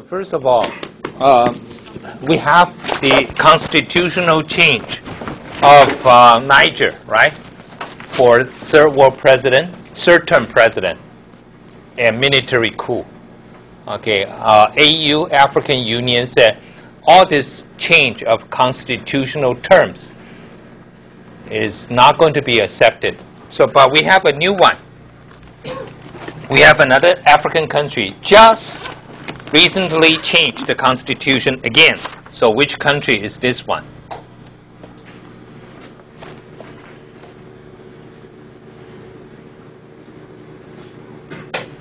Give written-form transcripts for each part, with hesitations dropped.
first of all, we have the constitutional change of Niger, right? For third world president, third term president, and military coup. Okay, AU, African Union, said all this change of constitutional terms is not going to be accepted. So, but we have a new one. We have another African country just recently changed the constitution again. So which country is this one?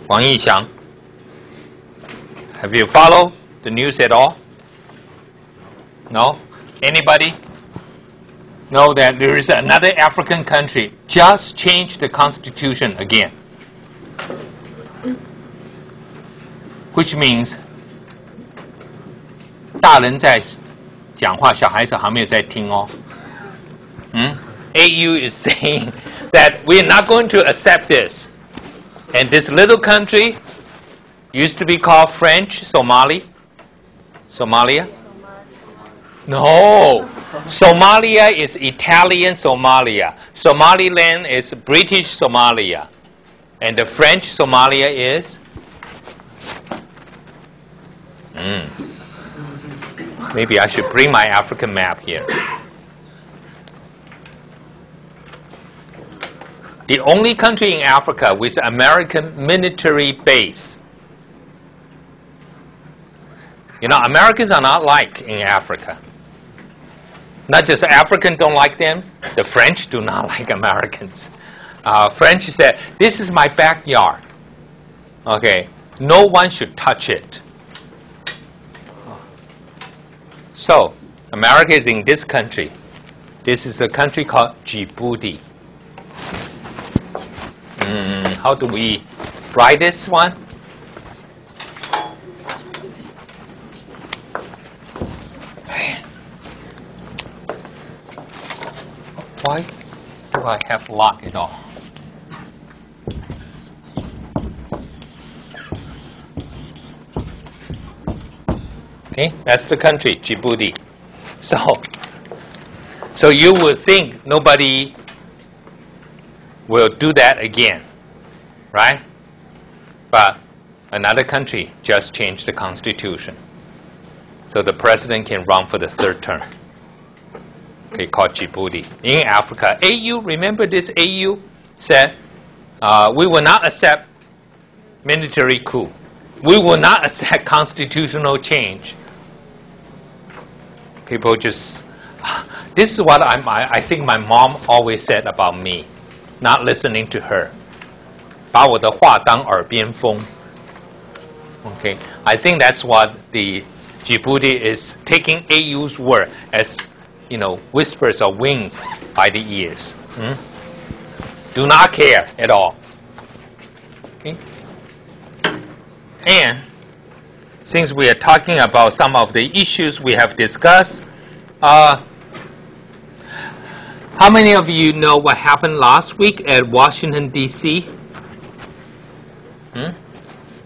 Wang Yixiang. Have you followed the news at all? No? Anybody? Know that there is another African country just changed the constitution again. Which means 大人在讲话，小孩子还没有在听哦。AU is saying that we're not going to accept this. And this little country used to be called French Somalia. No. Somalia is Italian Somalia. Somaliland is British Somalia. And the French Somalia is? Maybe I should bring my African map here. The only country in Africa with American military base. You know, Americans are not like in Africa. Not just Africans don't like them, the French do not like Americans. French said, this is my backyard. Okay, no one should touch it. So, America is in this country. This is a country called Djibouti. How do we write this one? Why do I have lock at all? Okay, that's the country, Djibouti. So you would think nobody will do that again, right? But another country just changed the constitution. So the president can run for the third term. Okay, called Djibouti. In Africa, AU, remember this AU said, we will not accept military coup. We will not accept constitutional change. People just, this is what I think my mom always said about me, not listening to her. 把我的话当耳边风. Okay, I think that's what the Djibouti is taking AU's word as, you know, whispers or winds by the ears. Do not care at all. Okay? And since we are talking about some of the issues we have discussed, how many of you know what happened last week at Washington, D.C.?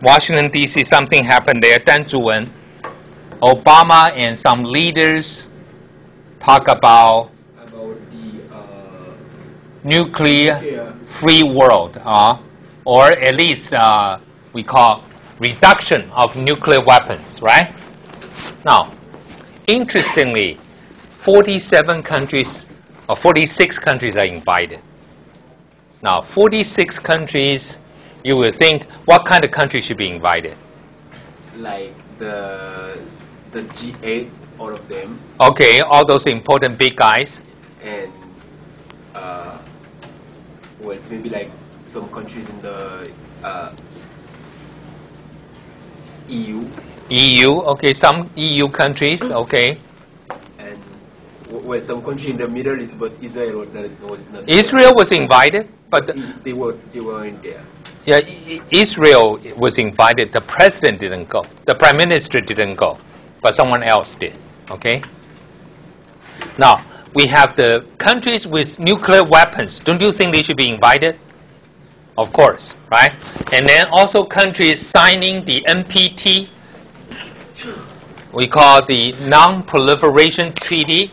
Washington, D.C., something happened there. 丹祖文, Obama and some leaders talk about the nuclear free world, or at least we call reduction of nuclear weapons, right? Now, interestingly, 47 countries or 46 countries are invited. Now, 46 countries, you will think, what kind of country should be invited? Like the G8, all of them. Okay, all those important big guys. And well, it's maybe like some countries in the EU. EU, okay, some EU countries, okay. And well, some country in the Middle East, but Israel was not. Israel was invited, but they weren't there. Yeah, Israel was invited. The president didn't go. The prime minister didn't go, but someone else did. Okay. Now we have the countries with nuclear weapons. Don't you think they should be invited? Of course, right? And then also countries signing the NPT, we call the Non-Proliferation Treaty,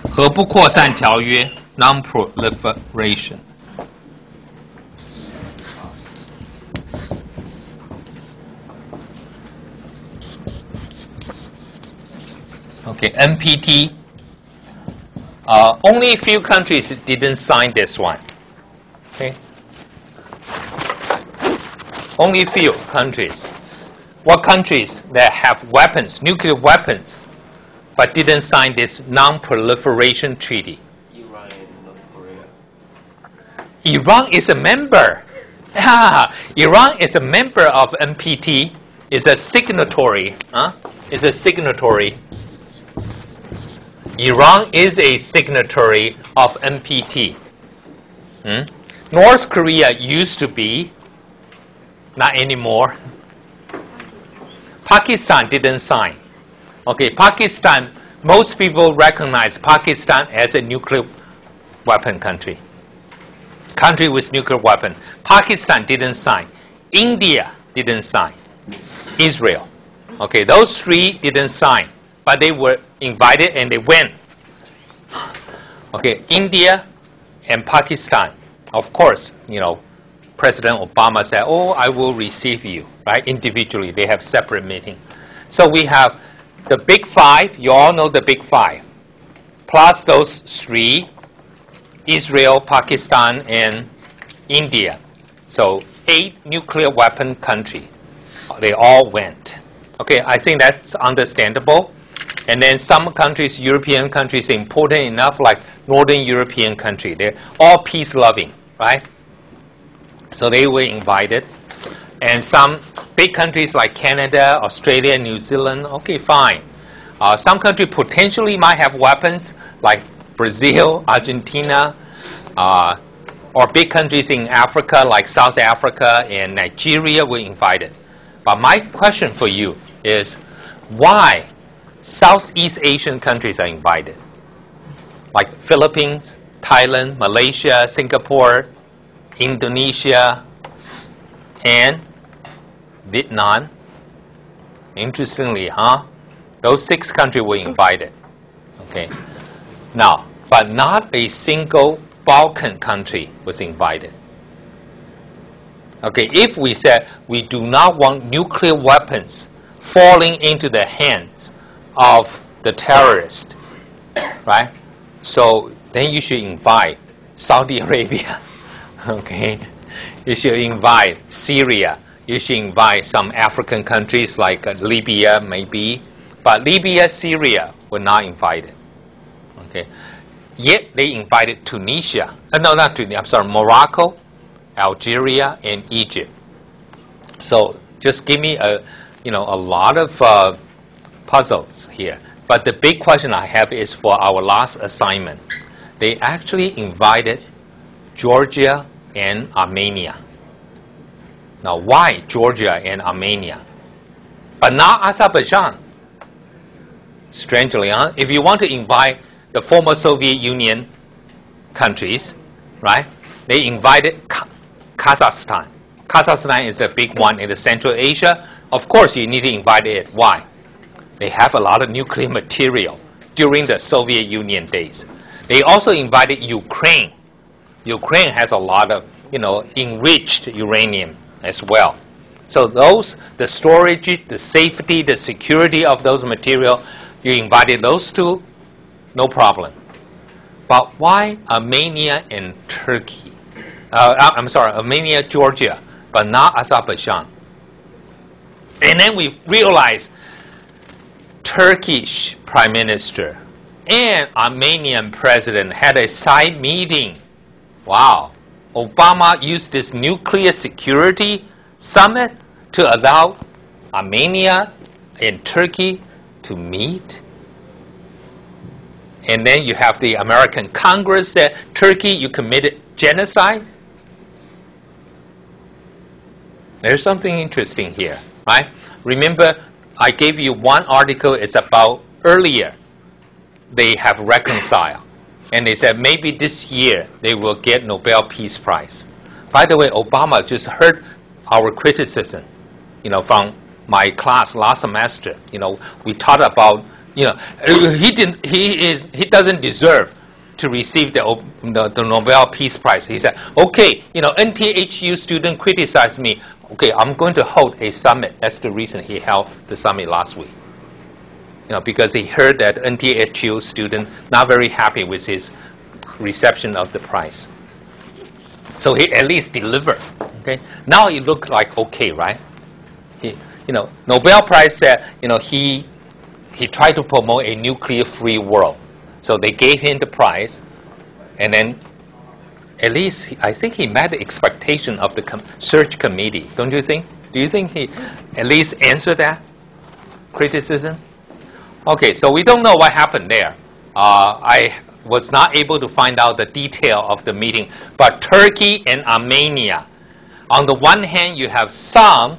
核不扩散条约 Non-Proliferation. Okay, NPT. Only a few countries didn't sign this one. Okay. Only a few countries. What countries that have weapons, nuclear weapons, but didn't sign this non-proliferation treaty? Iran and North Korea. Iran is a member. Iran is a member of NPT. Is a signatory. Is a signatory. Iran is a signatory of NPT. North Korea used to be, not anymore. Pakistan didn't sign. Okay, Pakistan, most people recognize Pakistan as a nuclear weapon country. Country with nuclear weapon. Pakistan didn't sign. India didn't sign. Israel. Okay, those three didn't sign, but they were invited and they went. Okay, India and Pakistan. Of course, President Obama said, "Oh, I will receive you," right? Individually, they have separate meeting. So we have the big five. You all know the big five, plus those three: Israel, Pakistan, and India. So 8 nuclear weapon countries. They all went. Okay, I think that's understandable. And then some countries, European countries, important enough, like Northern European country. They're all peace-loving, right? So they were invited. And some big countries like Canada, Australia, New Zealand, okay, fine. Some countries potentially might have weapons, like Brazil, Argentina, or big countries in Africa, like South Africa and Nigeria were invited. But my question for you is, why Southeast Asian countries are invited? Like Philippines, Thailand, Malaysia, Singapore, Indonesia, and Vietnam. Interestingly, those 6 countries were invited. Okay. Now, but not a single Balkan country was invited. Okay, if we said we do not want nuclear weapons falling into the hands of the terrorists, right? So then you should invite Saudi Arabia, okay? You should invite Syria. You should invite some African countries like Libya, maybe. But Libya, Syria were not invited, okay? Yet they invited Tunisia. No, not Tunisia. I'm sorry, Morocco, Algeria, and Egypt. So just give me a lot of puzzles here. But the big question I have is for our last assignment. They actually invited Georgia and Armenia. Now, why Georgia and Armenia? But not Azerbaijan. Strangely, if you want to invite the former Soviet Union countries, right? They invited Kazakhstan. Kazakhstan is a big one in the Central Asia. Of course, you need to invite it. Why? They have a lot of nuclear material during the Soviet Union days. They also invited Ukraine. Ukraine has a lot of, enriched uranium as well. So the storage, the safety, the security of those material, you invited those two, no problem. But why Armenia and Turkey? Armenia, Georgia, but not Azerbaijan. And then we realized Turkish Prime Minister and Armenian President had a side meeting. Wow. Obama used this nuclear security summit to allow Armenia and Turkey to meet. And then you have the American Congress said, Turkey, you committed genocide. There's something interesting here, right? Remember, I gave you one article. It's about earlier they have reconciled. And they said maybe this year they will get Nobel Peace Prize. By the way, Obama just heard our criticism, from my class last semester, we taught about, he doesn't deserve to receive the Nobel Peace Prize. He said, okay, NTHU student criticized me. Okay, I'm going to hold a summit. That's the reason he held the summit last week. Because he heard that NTHU student not very happy with his reception of the prize. So he at least delivered. Okay, now it looked like okay, right? Nobel Prize said, he tried to promote a nuclear-free world. So they gave him the prize, and then at least I think he met the expectation of the search committee. Don't you think? Do you think he at least answered that criticism? Okay, so we don't know what happened there. I was not able to find out the detail of the meeting, but Turkey and Armenia, on the one hand, you have some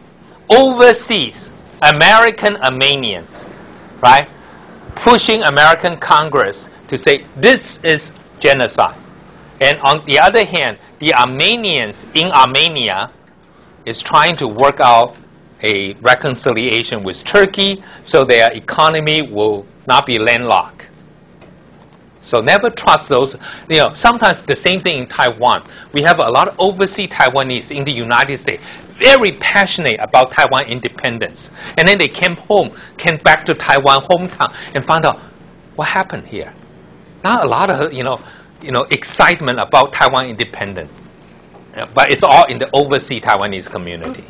overseas American Armenians, right, pushing American Congress to say this is genocide. And on the other hand, the Armenians in Armenia is trying to work out a reconciliation with Turkey so their economy will not be landlocked. So never trust those. Sometimes the same thing in Taiwan. We have a lot of overseas Taiwanese in the United States, very passionate about Taiwan independence. And then they came back to Taiwan hometown and found out what happened here. Not a lot of excitement about Taiwan independence, but it's all in the overseas Taiwanese community.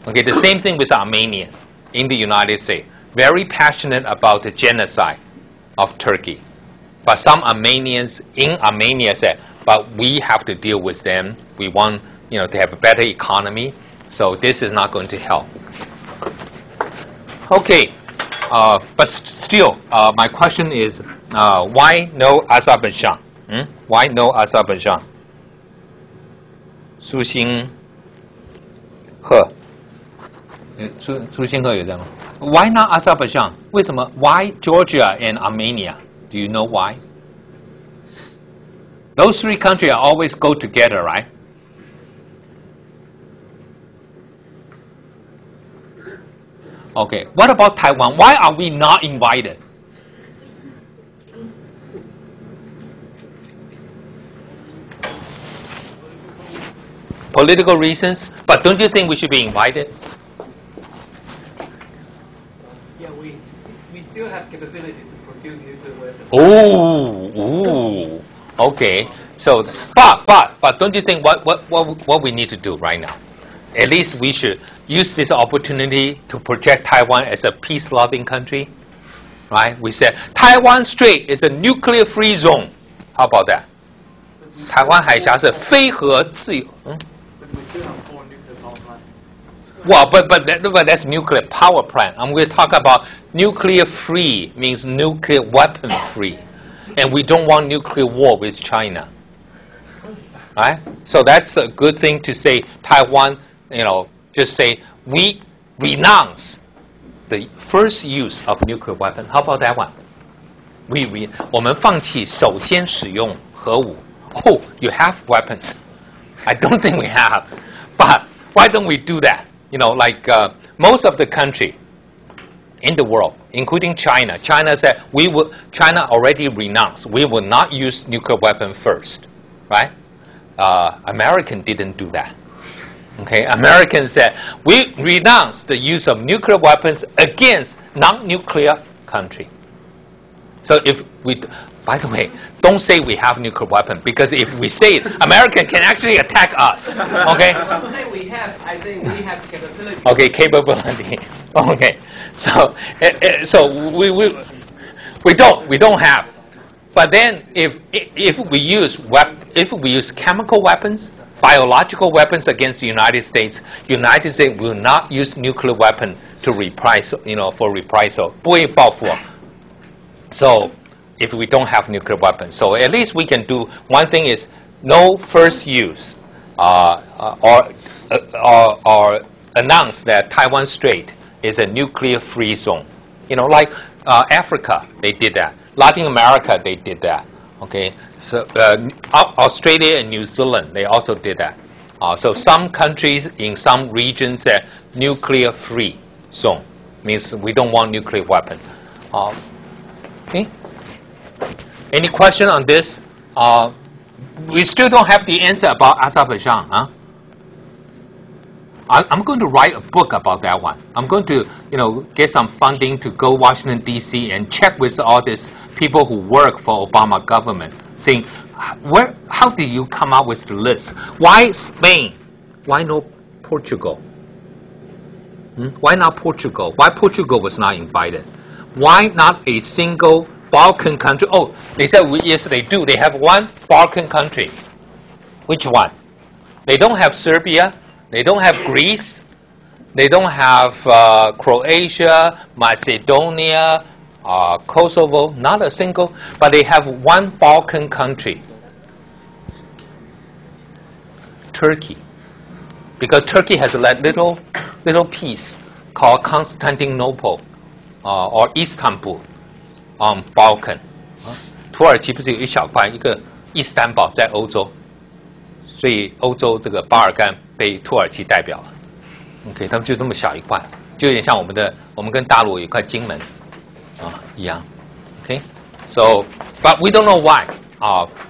Okay, the same thing with Armenian in the United States, very passionate about the genocide of Turkey. But some Armenians in Armenia said, but we have to deal with them. We want to have a better economy. So this is not going to help. Okay, but still, my question is, why no Azerbaijan? Why no Azerbaijan? 苏星鹤，苏星鹤有这样吗？ Why not Azerbaijan? 为什么 Why Georgia and Armenia? Do you know why? Those three countries always go together, right? Okay, what about Taiwan? Why are we not invited? Political reasons, but don't you think we should be invited? Yeah, we still have capability to produce nuclear weapons. Oh, okay. So, but don't you think what we need to do right now? At least we should use this opportunity to project Taiwan as a peace-loving country, right? We said Taiwan Strait is a nuclear-free zone. How about that? 台湾海峡是非核自由。But we still have 4 nuclear power plants. Well, but that's nuclear power plant. I'm going to talk about nuclear-free means nuclear weapon-free, and we don't want nuclear war with China. Right? So that's a good thing to say. Taiwan, just say we renounce the first use of nuclear weapon. How about that one? 我们放弃首先使用核武。Oh, you have weapons. I don't think we have. But why don't we do that? Most of the country in the world, including China, China said China already renounced. We will not use nuclear weapon first, right? American didn't do that. Okay, Americans said we renounce the use of nuclear weapons against non-nuclear country. So if we, by the way, don't say we have nuclear weapon, because if we say it, American can actually attack us. Okay. I don't say we have. I say we have capability. Okay, capability. Okay, so we don't have. But then if we use chemical weapons, biological weapons against the United States will not use nuclear weapon to reprisal, for reprisal. 不会报复. So if we don't have nuclear weapons, so at least we can do one thing is no first use, or announce that Taiwan Strait is a nuclear-free zone. Like Africa, they did that. Latin America, they did that. Okay, so Australia and New Zealand, they also did that. So some countries in some regions said nuclear-free zone. Means we don't want nuclear weapon. Okay. Any question on this? We still don't have the answer about Azerbaijan, huh? I'm going to write a book about that one. I'm going to, get some funding to go Washington D.C. and check with all these people who work for Obama government, saying, how do you come up with the list? Why Spain? Why no Portugal? Why not Portugal? Why Portugal was not invited? Why not a single Balkan country? Oh, they said, yes, they do. They have one Balkan country. Which one? They don't have Serbia. They don't have Greece. They don't have Croatia, Macedonia, Kosovo. Not a single. But they have one Balkan country. Turkey. Because Turkey has that little piece called Constantinople or Istanbul on Balkan. 土耳其不是有一小块一个伊斯坦堡在欧洲，所以欧洲这个巴尔干被土耳其代表了。OK， 他们就这么小一块，就有点像我们跟大陆有一块金门一样。OK，so but we don't know why.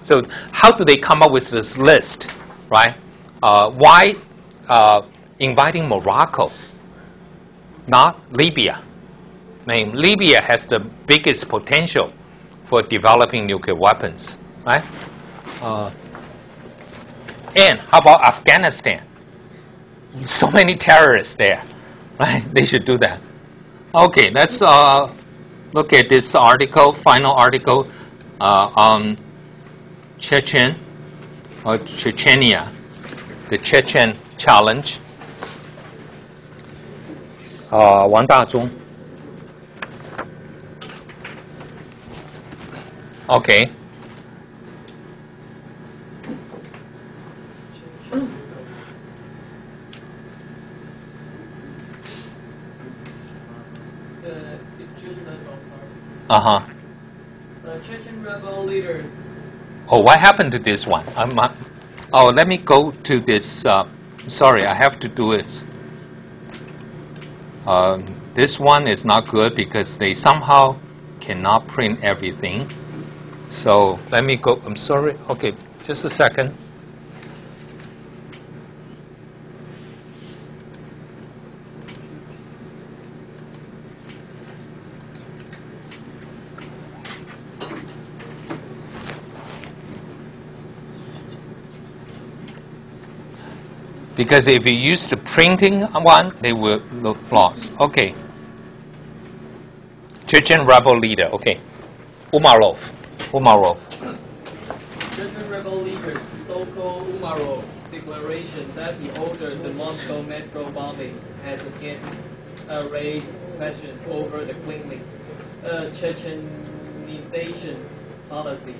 So how do they come up with this list, right? Why inviting Morocco, not Libya? I mean, Libya has the biggest potential for developing nuclear weapons, right? And how about Afghanistan? So many terrorists there, right? They should do that. Okay, let's look at this article, final article on Chechen or Chechnya, the Chechen challenge. 王大中。Okay. Chechen rebel leader. Oh, what happened to this one? Let me go to this. Sorry, I have to do this. This one is not good because they somehow cannot print everything. So let me go. I'm sorry. Okay, just a second. Because if you use the printing one, they will look lost. Okay. Chechen rebel leader. Okay. Umarov. Chechen rebel leader Toko Umarov's declaration that he ordered the Moscow metro bombings has again raised questions over the Kremlin's Chechenization policy.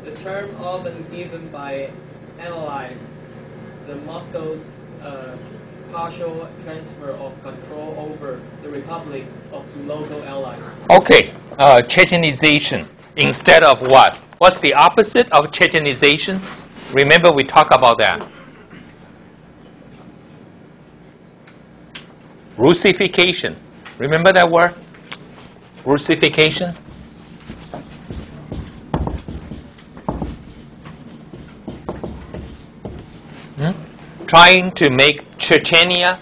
The term often given by analysts the Moscow's partial transfer of control over the republic of local allies. Okay, Chechenization instead of what? What's the opposite of Chechenization? Remember we talked about that. Russification. Remember that word? Russification? Trying to make Chechnya,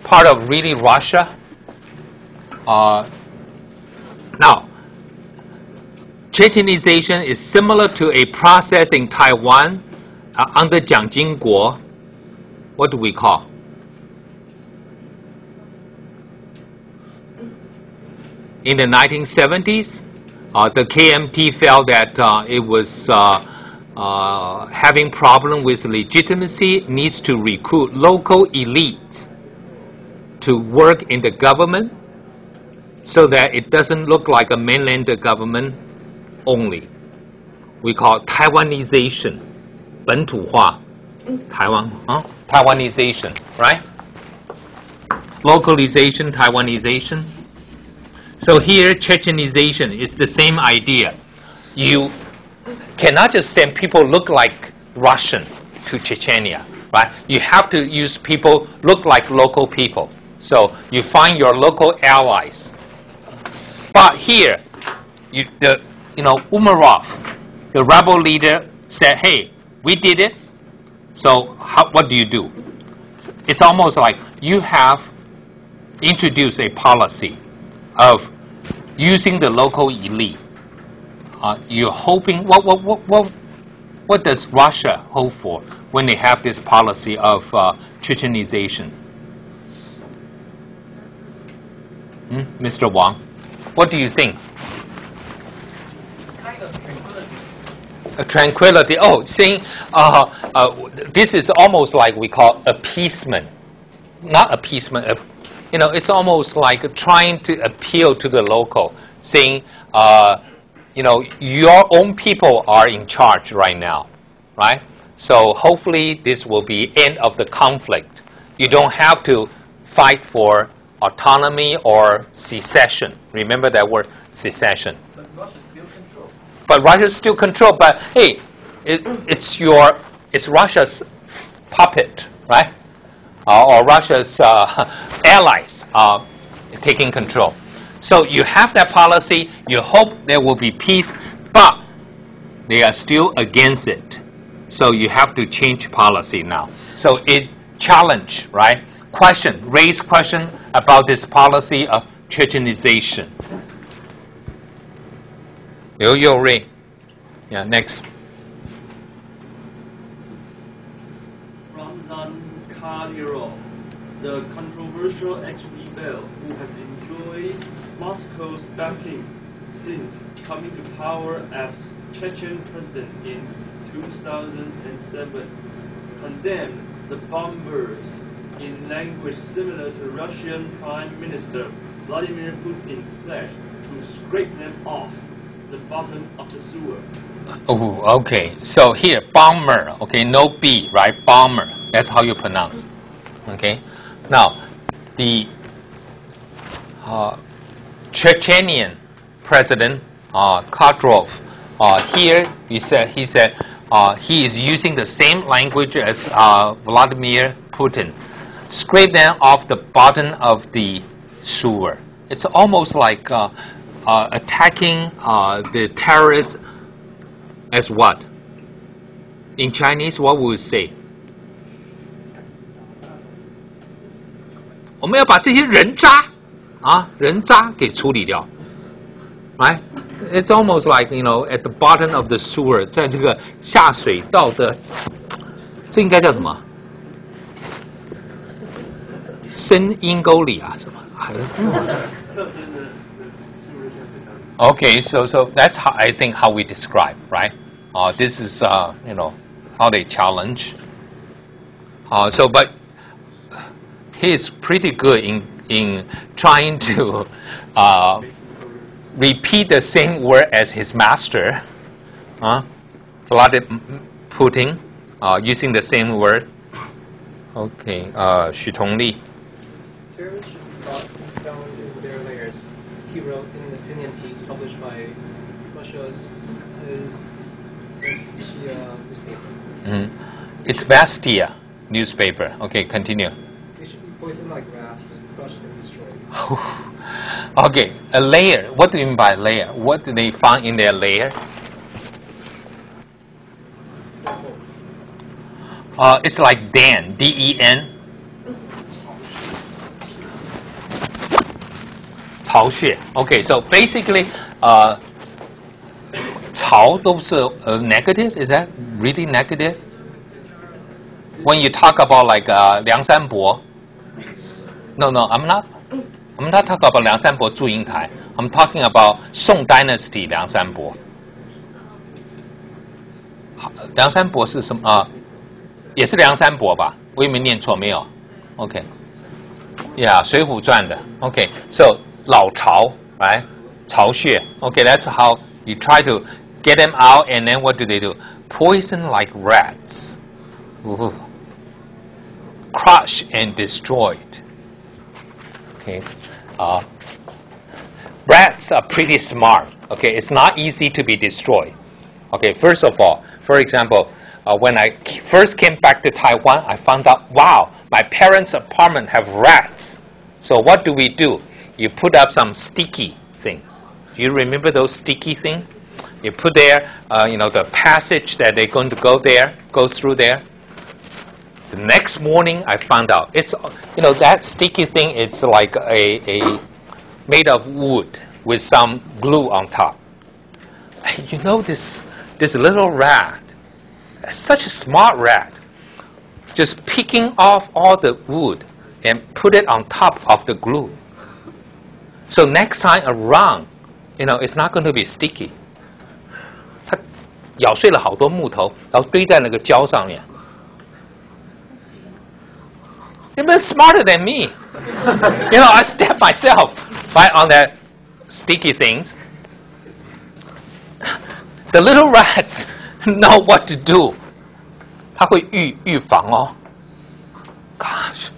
part of really Russia. Now, Chechenization is similar to a process in Taiwan under Jiang Jingguo. What do we call? In the 1970s, the KMT felt that it was having problem with legitimacy, needs to recruit local elites to work in the government so that it doesn't look like a mainland government only. We call it Taiwanization, 本土化, Taiwan, Taiwanization, right? Localization, Taiwanization. So here, Chechenization is the same idea. You cannot just send people look like Russian to Chechnya, right? You have to use people look like local people. So you find your local allies. But here, Umarov, the rebel leader, said, "Hey, we did it. So what do you do?" It's almost like you have introduced a policy of using the local elite. You're hoping what does Russia hope for when they have this policy of Chechenization? Mr. Wang, what do you think? Kind of tranquility. Tranquility. Oh, saying this is almost like we call appeasement. Not appeasement. It's almost like trying to appeal to the local, saying, your own people are in charge right now, right? So hopefully this will be end of the conflict. You don't have to fight for autonomy or secession. Remember that word, secession. But Russia still controls. But Russia's still controlled. But hey, it's Russia's puppet, right? Or Russia's allies taking control. So you have that policy. You hope there will be peace, but they are still against it. So you have to change policy now. So it challenge, right? Raise question about this policy of Chechenization. Liu Yourui. Yeah, next. Ramzan Kadyrov, the controversial ex-rebel who has enjoyed Moscow's backing since coming to power as Chechen president in 2007, condemned the bombers in language similar to Russian Prime Minister Vladimir Putin's pledge to scrape them off the bottom of the sewer. Oh, okay. So here, bomber. Okay, no B, right? Bomber. That's how you pronounce. Okay. Now, the Chechenian president Kadyrov. Here, he said he is using the same language as Vladimir Putin. Scrape them off the bottom of the sewer. It's almost like attacking the terrorists as what? In Chinese, what would we say? 我们要把这些人渣给处理掉 right? It's almost like, at the bottom of the sewer, 在这个下水道的，这应该叫什么？深阴沟里啊，什么？ Okay, so that's how I think how we describe, right? This is how they challenge. But he's pretty good in trying to repeat the same word as his master, Vladimir Putin, using the same word. Okay, Xu Tongli. Terrorists should be sought down into their layers, he wrote in an opinion piece published by Russia's Vestia newspaper. It's Vestia newspaper. Okay, continue. They should be poisoned like rats, crushed and destroyed. Okay, a layer. What do you mean by layer? What do they find in their layer? It's like den, D-E-N. 巢穴. Okay, so basically, 巢都是 negative. Is that really negative? When you talk about like 梁山伯, no, I'm not talking about 梁山伯祝英台. I'm talking about Song Dynasty 梁山伯. 梁山伯是什么？也是梁山伯吧？我有没有念错？没有。Okay. Yeah, 水浒传的。Okay, so 老巢 right? 巢穴. Okay, that's how you try to get them out, and then what do they do? Poison like rats. Ooh. Crush and destroyed. Okay. Rats are pretty smart. Okay, it's not easy to be destroyed. Okay, first of all, for example, when I first came back to Taiwan, I found out, wow, my parents' apartment have rats. So what do? You put up some sticky things. Do you remember those sticky things? You put there, the passage that they're going to go through there. The next morning, I found out it's, that sticky thing. It's like a made of wood with some glue on top. This little rat, such a smart rat, just picking off all the wood and put it on top of the glue. So next time around, it's not going to be sticky. 它咬碎了好多木头，然后堆在那个胶上面。They've been smarter than me. I stepped myself right on that sticky things. The little rats know what to do. 它会预防哦。Gosh,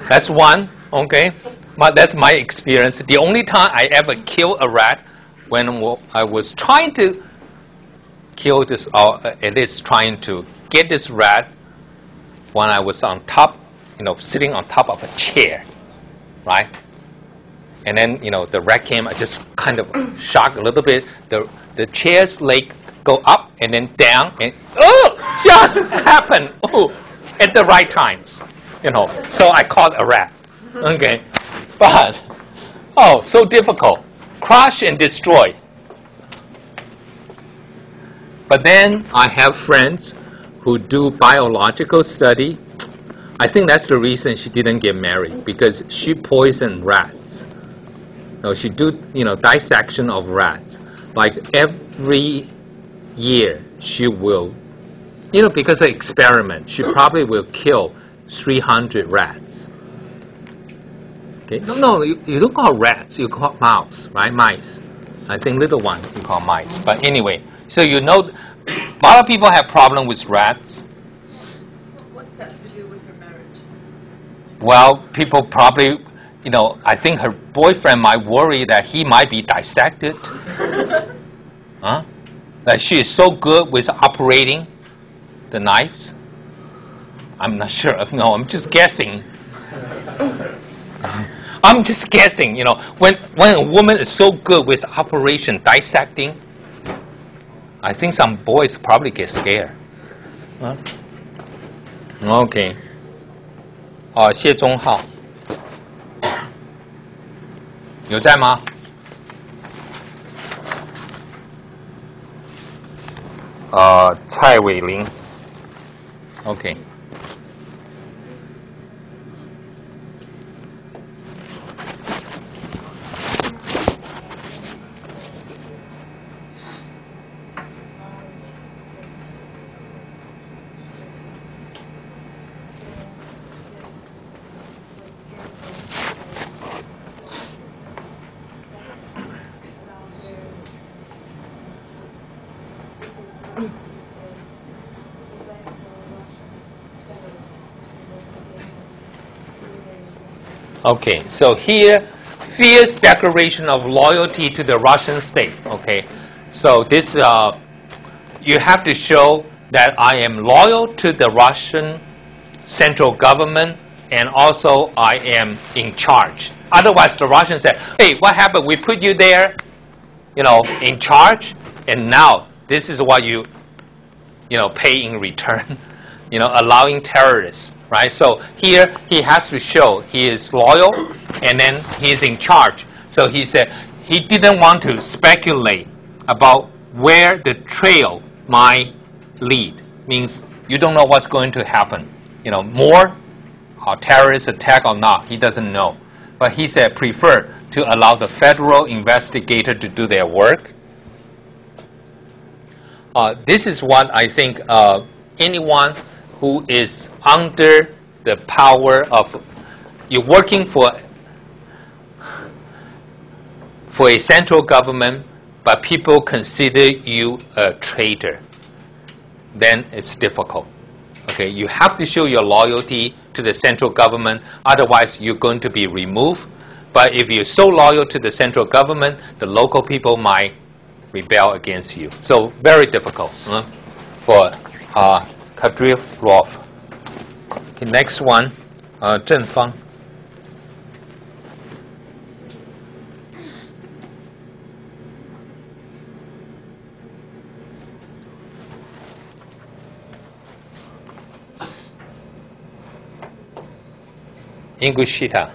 that's one. Okay, that's my experience. The only time I ever killed a rat when I was trying to kill this, or at least trying to get this rat when I was on top, sitting on top of a chair, right? And then, the rat came. I just kind of shocked a little bit. The chair's leg go up and then down, and just happened at the right times, So I caught a rat. Okay, but so difficult, crush and destroy. But then I have friends who do biological study. I think that's the reason she didn't get married, because she poisoned rats. So she do dissection of rats. Like every year she will, because of experiment, she probably will kill 300 rats. Okay, no, you don't call rats, you call mouse, right? Mice. I think little one you call mice. But anyway, so a lot of people have problem with rats. What's that to do with her marriage? Well, people probably, I think her boyfriend might worry that he might be dissected. That she is so good with operating the knives. I'm not sure. No, I'm just guessing. I'm just guessing. When a woman is so good with operation dissecting, I think some boys probably get scared. Okay. 谢宗浩有在吗？蔡伟玲 ，OK。Okay, so here, fierce declaration of loyalty to the Russian state. Okay, so this you have to show that I am loyal to the Russian central government, and also I am in charge. Otherwise, the Russians say, "Hey, what happened? We put you there, in charge, and now this is what you, pay in return." Allowing terrorists. Right? So here he has to show he is loyal, and then he is in charge. So he said he didn't want to speculate about where the trail might lead. Means you don't know what's going to happen. More terrorist attack or not, he doesn't know. But he said prefer to allow the federal investigator to do their work. This is what I think anyone who is under the power of, you're working for a central government, but people consider you a traitor, then it's difficult. Okay, you have to show your loyalty to the central government, otherwise you're going to be removed. But if you're so loyal to the central government, the local people might rebel against you. So very difficult for Kadyrov. Okay, next one, Zheng Fang. Ingushetia.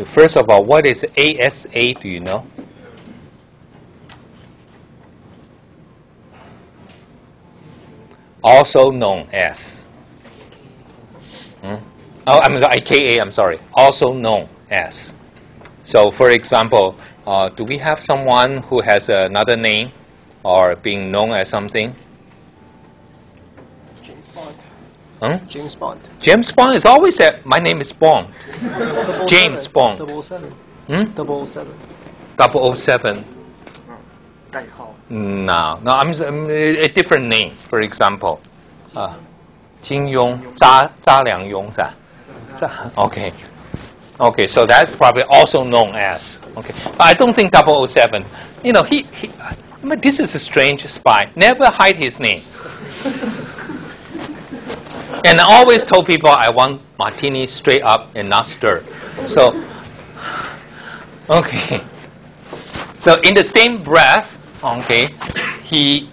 First of all, what is ASA, do you know? Also known as. Oh, I'm sorry, AKA, I'm sorry. Also known as. So, for example, do we have someone who has another name or being known as something? James Bond. James Bond is always said, my name is Bond. James Bond. 007. 007. 007. No, I'm a different name. For example, 金庸, 查良镛, okay. Okay, so that's probably also known as. Okay, I don't think 007. You know, I mean, this is a strange spy. Never hide his name. And I always told people I want martini straight up and not stirred. So, okay. So in the same breath, okay, he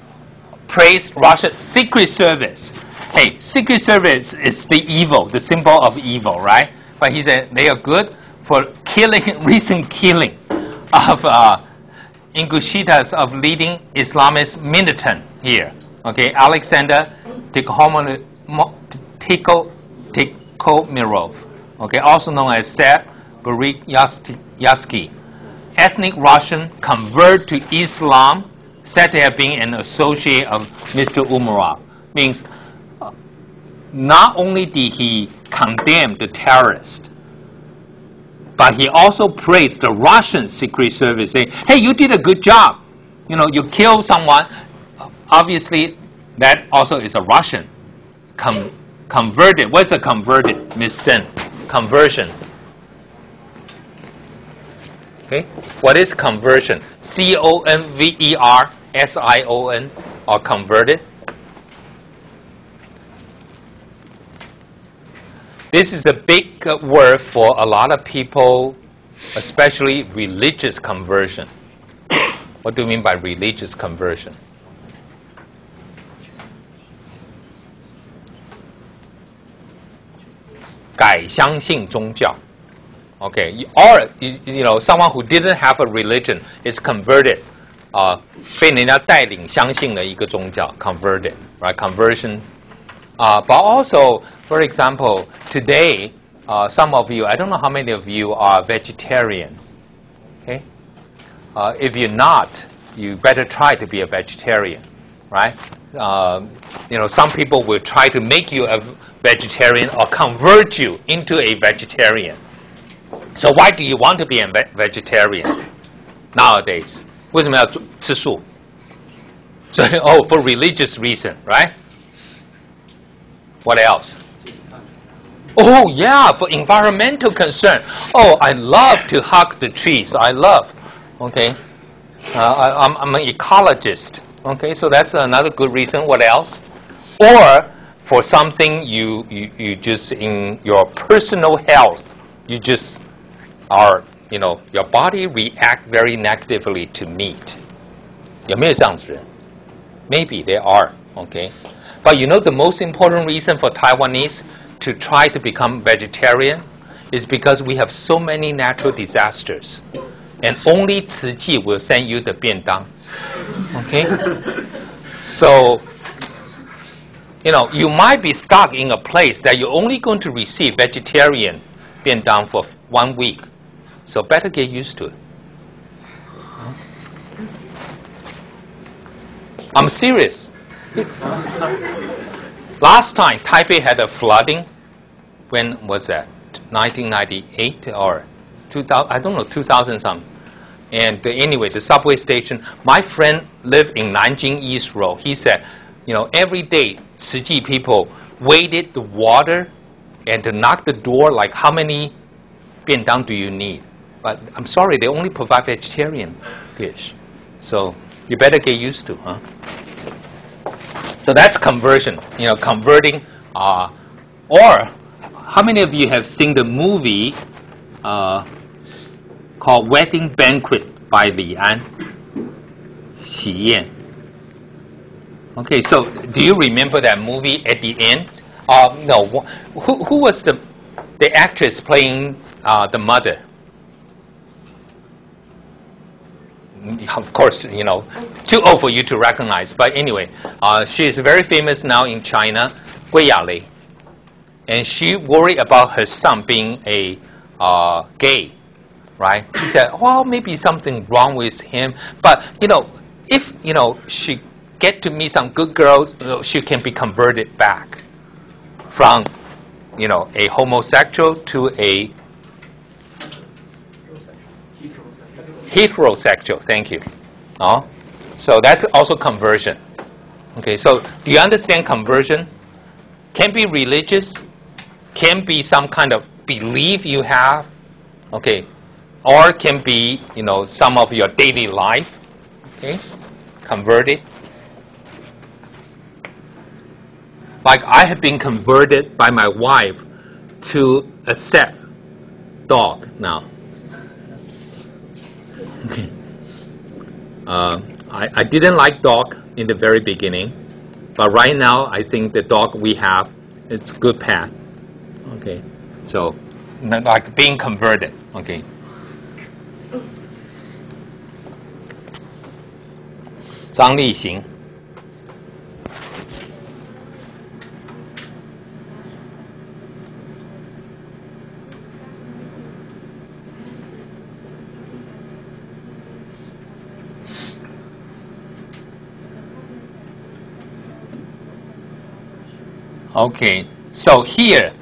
praised Russia's Secret Service. Hey, Secret Service is the evil, the symbol of evil, right? But he said they are good for recent killing of Ingushetias of leading Islamist militant here. Okay, Alexander Tikhomirov, okay, also known as Ser Boryazky, ethnic Russian convert to Islam, said to have been an associate of Mr. Umarov. Means not only did he condemn the terrorist, but he also praised the Russian Secret Service, saying, hey, you did a good job. You know, you killed someone. Obviously, that also is a Russian. Converted. What's a converted? Miss Chen. Conversion. Okay. What is conversion? CONVERSION or converted? This is a big word for a lot of people, especially religious conversion. What do you mean by religious conversion? Okay, or you know, someone who didn't have a religion is converted, 被人家带领相信了一个宗教 converted, right? Conversion. But also, for example, today, some of you, I don't know how many of you are vegetarians. Okay, if you're not, you better try to be a vegetarian, right? You know, some people will try to make you a vegetarian or convert you into a vegetarian. So why do you want to be a vegetarian nowadays? 为什么要吃素? So, for religious reason, right? What else? Oh, yeah, for environmental concern. Oh, I love to hug the trees. I love. Okay. I'm an ecologist. Okay, so that's another good reason. What else? Or for something you just, in your personal health, you just are, you know, your body react very negatively to meat. 有没有这样子人? Maybe there are, okay? But you know the most important reason for Taiwanese to try to become vegetarian is because we have so many natural disasters. And only Tzu Ji will send you the 便当. Okay? So, you know, you might be stuck in a place that you're only going to receive vegetarian 便当 for 1 week. So better get used to it. I'm serious. Last time Taipei had a flooding. When was that? 1998 or 2000? I don't know, 2000 something. And anyway, the subway station. My friend lived in Nanjing East Road. He said, you know, every day Tzu Ji people waited the water and to knock the door. Like, how many 便当 do you need? But I'm sorry, they only provide vegetarian dish. So you better get used to, huh? So that's conversion, converting. Or how many of you have seen the movie called Wedding Banquet by Li An? Xi Yan. Okay, so do you remember that movie at the end? No. Who was the actress playing the mother? Of course, too old for you to recognize. But anyway, she is very famous now in China, Gui Yalei. And she worried about her son being a gay, right? She said, well, maybe something wrong with him. But, if, she get to meet some good girl, she can be converted back from, a homosexual to a heterosexual. Thank you. So that's also conversion. Okay, so do you understand conversion? Can be religious, can be some kind of belief you have, okay, or can be, some of your daily life, okay, converted. Like I have been converted by my wife to accept dog now. Okay. I didn't like dog in the very beginning, but right now I think the dog we have, it's good pet. Okay, so like being converted. Okay. Zhang Lixing. Okay, so here,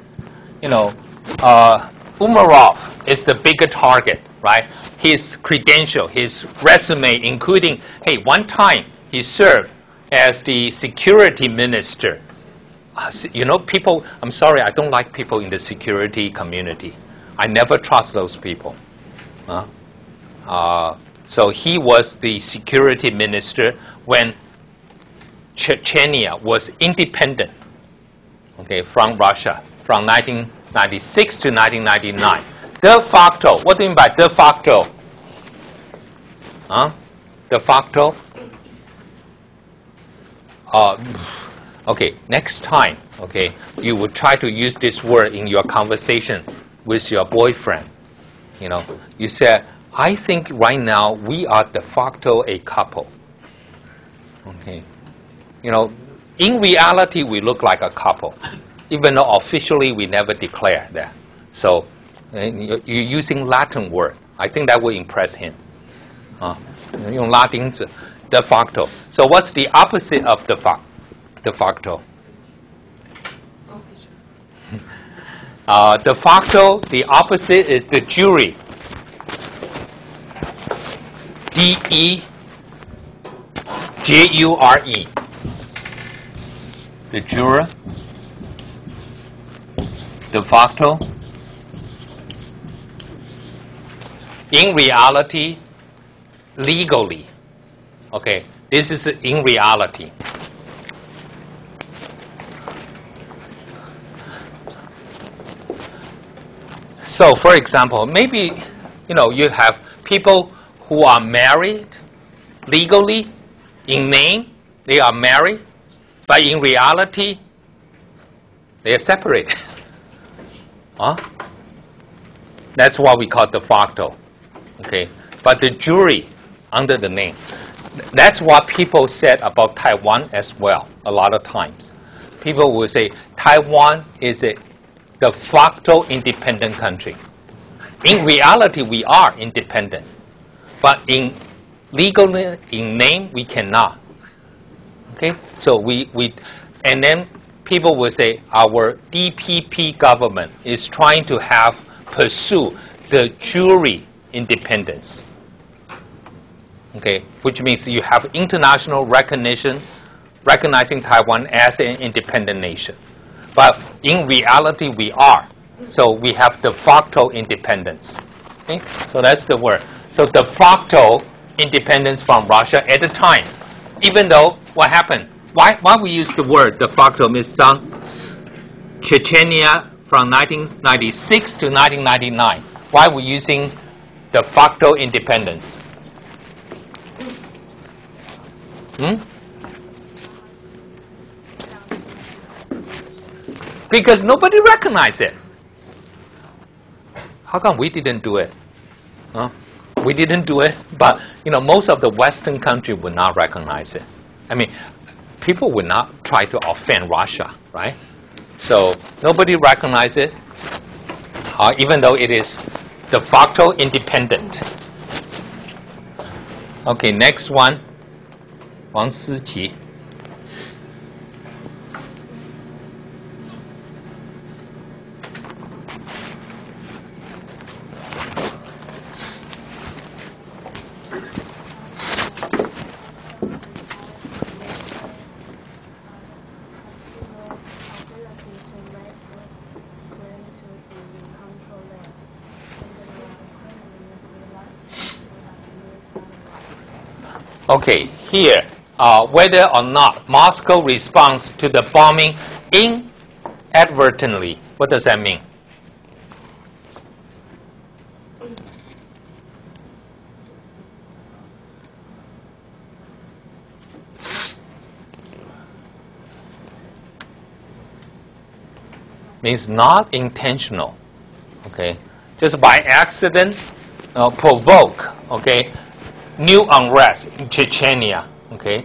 Umarov is the bigger target, right? His credential, his resume, including, hey, one time he served as the security minister. People, I'm sorry, I don't like people in the security community. I never trust those people. So he was the security minister when Chechnya was independent. Okay, from Russia, from 1996 to 1999. De facto. What do you mean by de facto? De facto? Okay, next time, okay, you would try to use this word in your conversation with your boyfriend. You say, I think right now we are de facto a couple. Okay, in reality, we look like a couple, even though officially we never declare that. So you're using Latin word. I think that will impress him. 用拉丁字 de facto. So what's the opposite of de facto? De facto, the opposite is the jure. D-E-J-U-R-E. The jure, de facto. In reality, legally. Okay, this is in reality. So, for example, maybe you have people who are married legally, in name they are married. But in reality, they are separated. That's what we call de facto. Okay, but the jury under the name. That's what people said about Taiwan as well. A lot of times, people will say Taiwan is a de facto independent country. In reality, we are independent, but in legally, in name, we cannot. Okay, so and then people will say our DPP government is trying to pursue the jury independence. Okay, which means you have international recognition, recognizing Taiwan as an independent nation. But in reality, we are. So we have de facto independence. Okay? So that's the word. So de facto independence from Russia at the time. Even though, what happened? Why we use the word de facto, Ms. Zhang? Chechnya from 1996 to 1999. Why we using de facto independence? Because nobody recognized it. How come we didn't do it? Huh? We didn't do it, but most of the Western countries would not recognize it. I mean, people would not try to offend Russia, right? So nobody recognized it, even though it is de facto independent. Okay, next one, Wang Siqi. Okay, here, whether or not Moscow responds to the bombing inadvertently. What does that mean? Means not intentional. Okay, just by accident, provoke. Okay. New unrest in Chechnya, okay,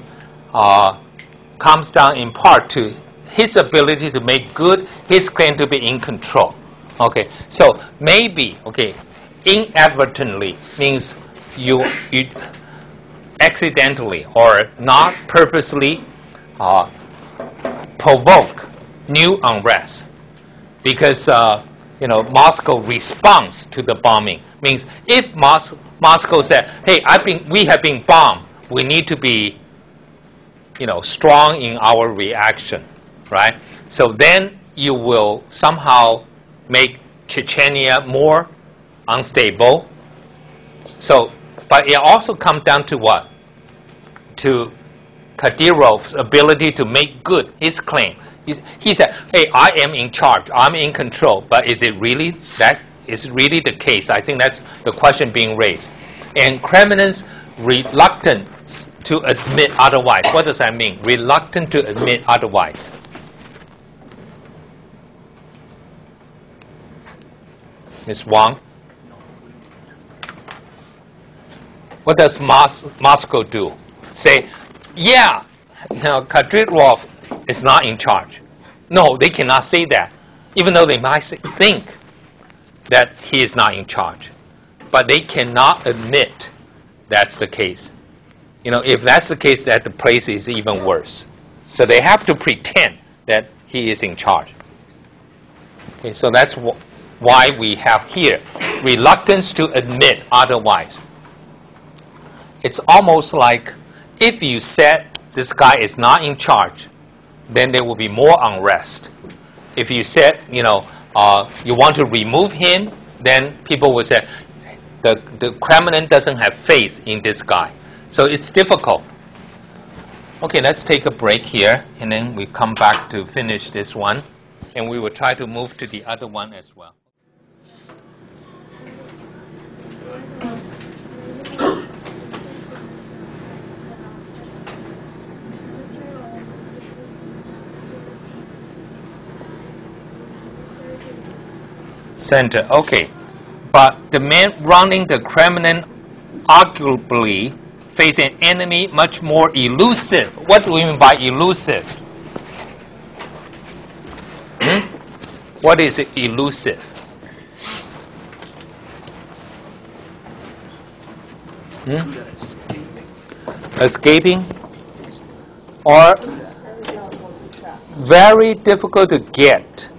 comes down in part to his ability to make good his claim to be in control. Okay, so maybe, okay, inadvertently means you accidentally or not purposely provoke new unrest because Moscow responds to the bombing. Means if Moscow said, "Hey, we have been bombed. We need to be, strong in our reaction, right?" So then you will somehow make Chechnya more unstable. So, but it also comes down to what? To Kadyrov's ability to make good his claim. He said, "Hey, I am in charge. I'm in control." But is it really that? Is really the case? I think that's the question being raised. And Kremlin's reluctance to admit otherwise. What does that mean? Reluctant to admit otherwise. Ms. Wang? What does Moscow do? Say, yeah, Kadyrov is not in charge. No, they cannot say that, even though they might think that he is not in charge. But they cannot admit that's the case. If that's the case, that the place is even worse. So they have to pretend that he is in charge. Okay, so that's why we have here reluctance to admit otherwise. It's almost like if you said this guy is not in charge, then there will be more unrest. If you said, you want to remove him, then people will say, the Kremlin doesn't have faith in this guy. So it's difficult. Okay, let's take a break here, and then we come back to finish this one. And we will try to move to the other one as well. Center, okay. But the men running the Kremlin arguably face an enemy much more elusive. What do we mean by elusive? What is elusive? Escaping? Or very difficult to get.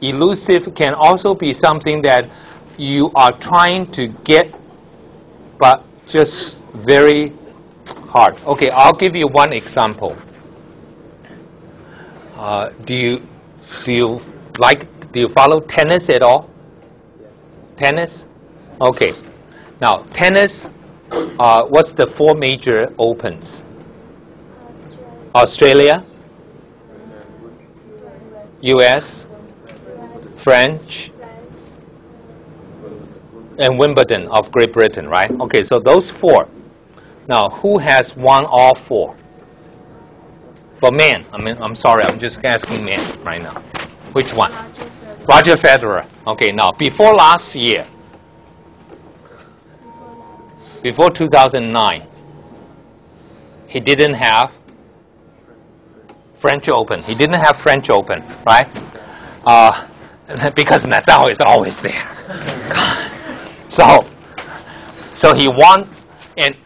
Elusive can also be something that you are trying to get, but just very hard. Okay, I'll give you one example. Do you follow tennis at all? Tennis? Okay. Now, tennis, what's the 4 major opens? Australia, US, French, and Wimbledon of Great Britain, right? Okay, so those 4. Now, who has won all 4? For men, I'm sorry, I'm just asking men right now. Which one? Roger Federer. Okay, now, before last year, before 2009, he didn't have French Open. He didn't have French Open, right? Because Nadal is always there. So he won, and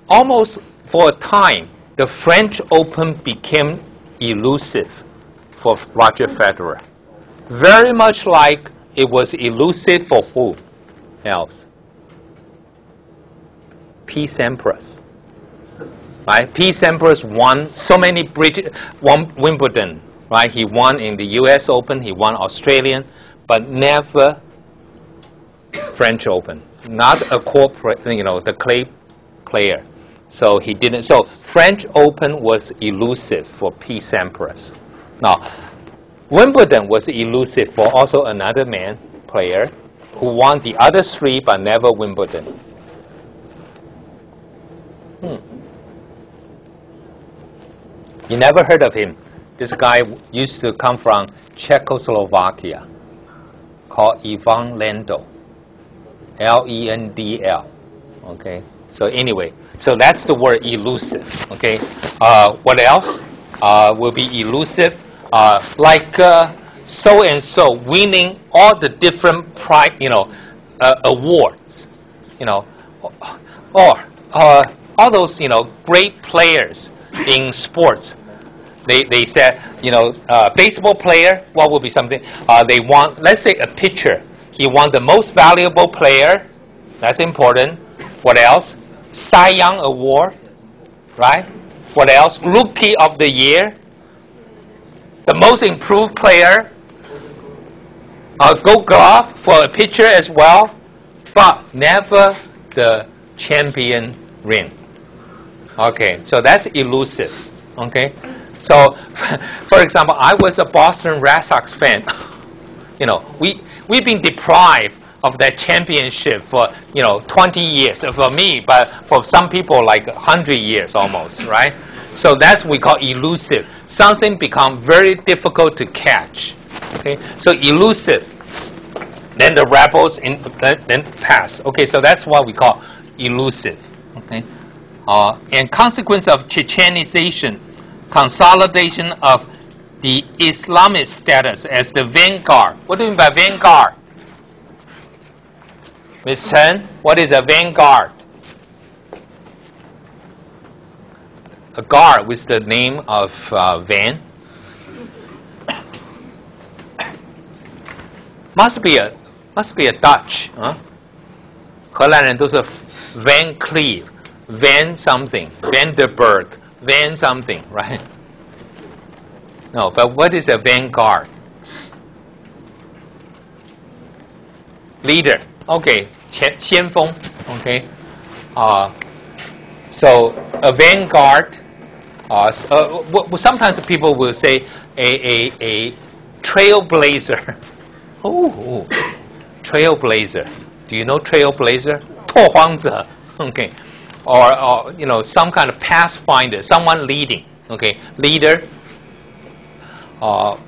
almost for a time, the French Open became elusive for Roger Federer. Very much like it was elusive for who else? Peace Empress. Right? Peace Empress won so many won Wimbledon. Right? He won in the U.S. Open, he won Australian, but never French Open. Not a corporate, the clay player. So he didn't. So French Open was elusive for Peace Empress. Now, Wimbledon was elusive for also another man player who won the other 3 but never Wimbledon. You never heard of him. This guy used to come from Czechoslovakia, called Ivan Lendl. Lendl. Okay. So anyway, so that's the word elusive. Okay. What else will be elusive? Like so and so winning all the different awards. Or all those great players in sports. They said, baseball player, what would be something? They won, let's say a pitcher. He won the most valuable player. That's important. What else? Cy Young Award, right? What else? Rookie of the Year. The most improved player. Gold Glove for a pitcher as well. But never the champion ring. Okay, so that's elusive. Okay? So, for example, I was a Boston Red Sox fan. We've been deprived of that championship for 20 years for me, but for some people like 100 years almost, right? So that's what we call elusive. Something become very difficult to catch. Okay, so elusive. Then the rebels then pass. Okay, so that's what we call elusive. Okay, and consequence of Chechenization. Consolidation of the Islamist status as the vanguard. What do you mean by vanguard? Ms. Chen, what is a vanguard? A guard with the name of van. Must be a Dutch, huh? 荷兰人都是 Van Cleef, Van something, Vanderberg. Van something, right? No, but what is a vanguard? Leader. Okay, 先锋. Okay. So a vanguard. Sometimes people will say a trailblazer. Oh, trailblazer. Do you know trailblazer? 拓荒者. Okay. Or some kind of pathfinder, someone leading, okay, leader of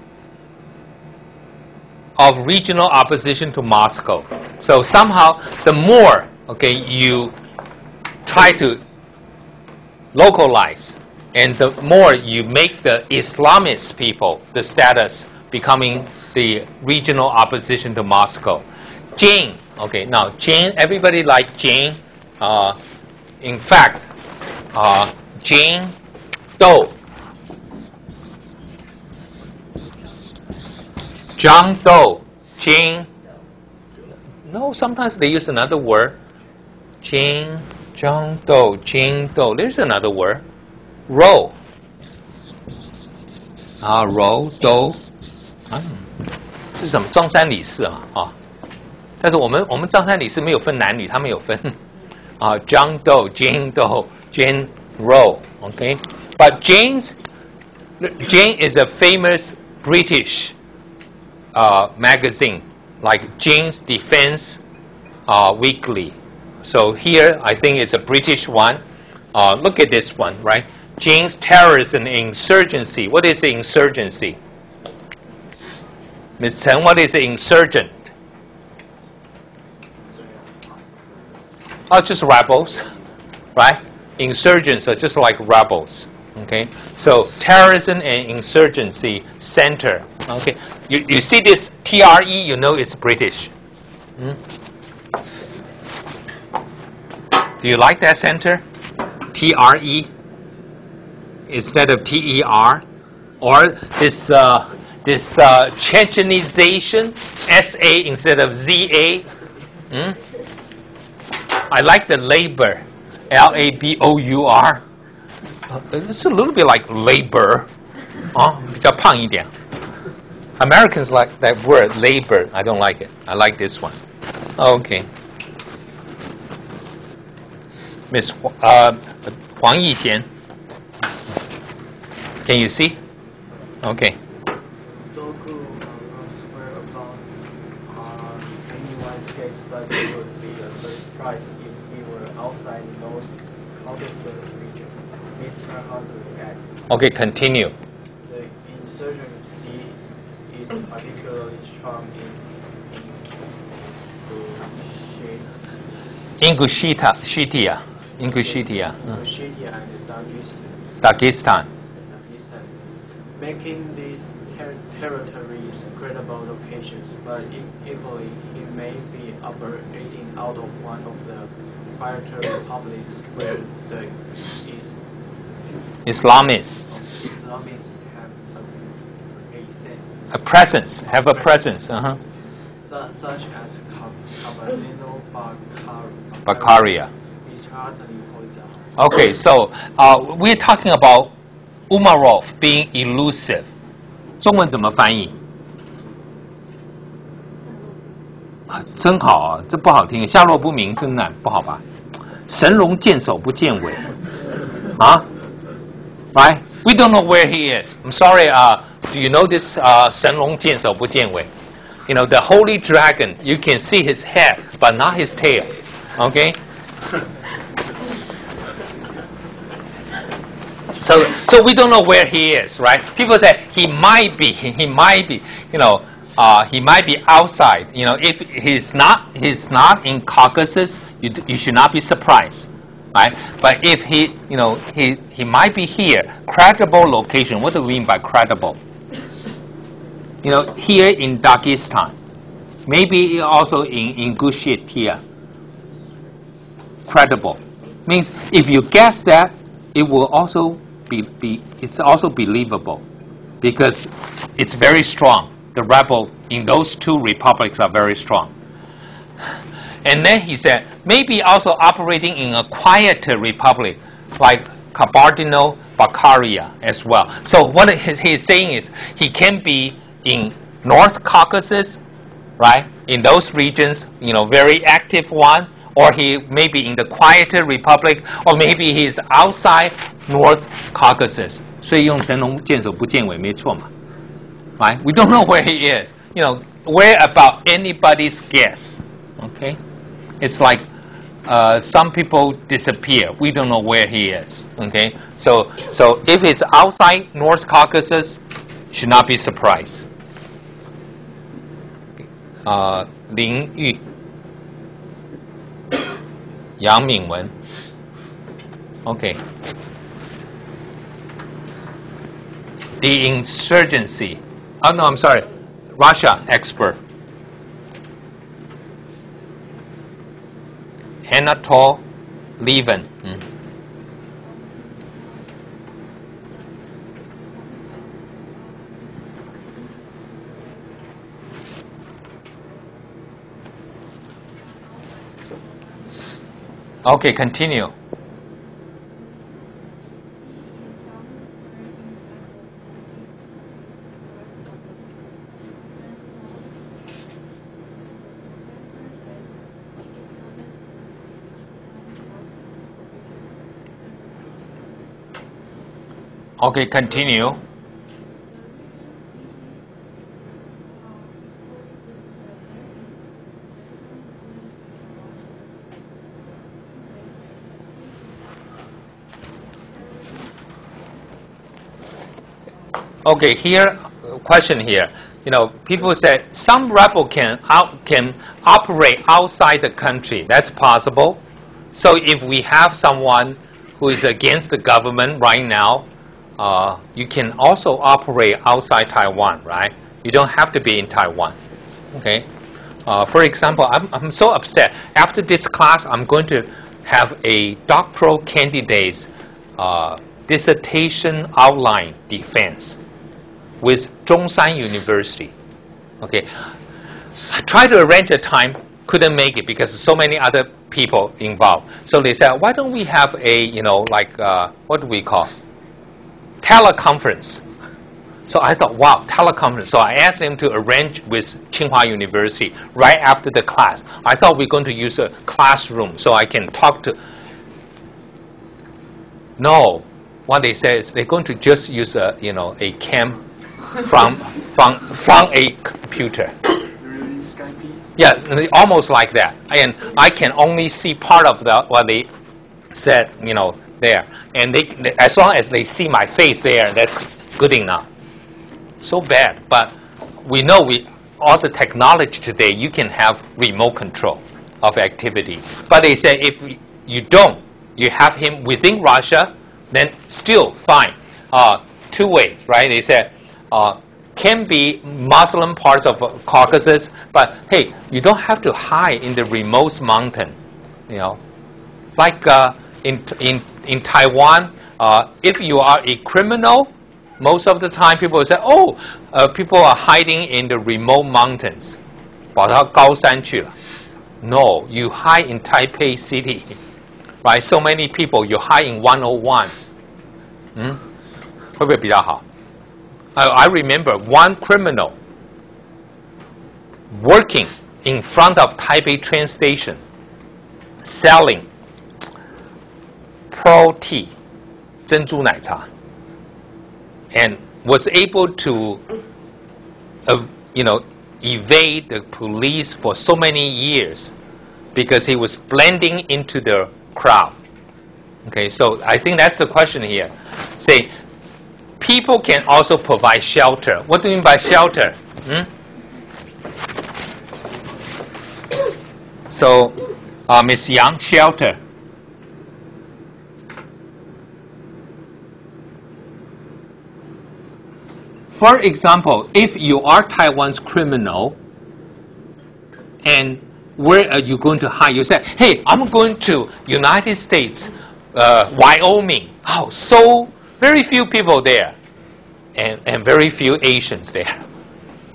regional opposition to Moscow. So somehow, the more you try to localize, and the more you make the Islamist people the status becoming the regional opposition to Moscow. Jane, okay, now Jane, everybody like Jane. In fact, Jane Doe, John Doe, Jane. No, sometimes they use another word. Jane, John Doe, Jane Doe. There's another word. Roe. Roe, Doe. 这是什么？中山理事啊，但是我们张三李四没有分男女，他们有分John Doe, Jane Doe, Jane Roe. Okay, but Jane is a famous British magazine like Jane's Defense Weekly. So here I think it's a British one. Look at this one, right? Jane's Terrorism and Insurgency. What is the insurgency? Ms. Chen, what is the insurgent? Just rebels, right? Insurgents are just like rebels. Okay, so Terrorism and Insurgency Center. Okay, you see this TRE, you know it's British. Do you like that center? TRE instead of TER, or this Chechenization, SA instead of ZA. I like the labor, LABOUR. It's a little bit like labor. 比较胖一点. Americans like that word, labor. I don't like it. I like this one. Okay. Miss Huang Yixian. Can you see? Okay. Doku were about anyone's case, but it would be a surprise if we were outside North Caucasus region. Mr. How to react? Okay, continue. The insurgency is particularly strong in Ingushetia. and Dagestan. Making these territories credible locations, but equally it may be operating out of one of the quieter republics where the Islamists have a presence. have a presence. Such as Bakaria. Bakaria. Okay, so we're talking about Umarov being elusive. 中文怎么翻译？真好啊，这不好听，下落不明，真难，不好吧？神龙见首不见尾，right? We don't know where he is. I'm sorry. Do you know this 神龙见首不见尾? You know the holy dragon. You can see his head, but not his tail. Okay. So we don't know where he is, right? People say he might be, he might be outside. You know, if he's not in Caucasus, you should not be surprised, right? But if he might be here. Credible location. What do we mean by credible? You know, here in Dagestan, maybe also in Ingushetia. Credible means if you guess that, it will also it's also believable because it's very strong. The rebel in those two republics are very strong. And then he said, maybe also operating in a quieter republic like Kabardino-Balkaria as well. So what he's saying is he can be in North Caucasus, right? In those regions, you know, very active one, or he may be in the quieter republic, or maybe he's outside North Caucasus. 所以用神龙见首不见尾没错嘛 right? We don't know where he is. You know, where about anybody's guess. Okay? It's like some people disappear. We don't know where he is. Okay? So if it's outside North Caucasus, should not be surprised. Lin Yu, Yang Mingwen. Okay. The insurgency. Oh no, I'm sorry. Russia expert. Anatol Levin. Okay, continue. Okay, continue. Okay, here, question here. You know, people say some rebel can operate outside the country. That's possible. So if we have someone who is against the government right now, you can also operate outside Taiwan, right? You don't have to be in Taiwan. Okay. For example, I'm so upset. After this class, I'm going to have a doctoral candidate's dissertation outline defense with Zhongshan University. Okay. I tried to arrange a time, couldn't make it because so many other people involved. So they said, why don't we have a, you know, like, what do we call? Teleconference. So I thought, wow, teleconference. So I asked them to arrange with Tsinghua University right after the class. I thought we're going to use a classroom so I can talk to. No, what they say is they're going to just use a, you know, a cam from a computer. Yeah, almost like that. And I can only see part of what they said, you know, there. And they, as long as they see my face there, that's good enough. So bad, but we know all the technology today, you can have remote control of activity. But they say if you don't, you have him within Russia, then still fine. Two way, right? They said can be Muslim parts of Caucasus, but hey, you don't have to hide in the remote mountain, you know. Like in Taiwan, if you are a criminal, most of the time people say, oh, people are hiding in the remote mountains. 跑到高山去了. No, you hide in Taipei City. Right? So many people, you hide in 101. 会不会比较好? I remember one criminal working in front of Taipei train station selling pearl tea, 珍珠奶茶. And was able to, you know, evade the police for so many years because he was blending into the crowd. Okay, so I think that's the question here. Say, people can also provide shelter. What do you mean by shelter? So, Ms. Yang, shelter. For example, if you are Taiwan's criminal, and where are you going to hide? You say, hey, I'm going to United States, Wyoming. Oh, so very few people there, and very few Asians there.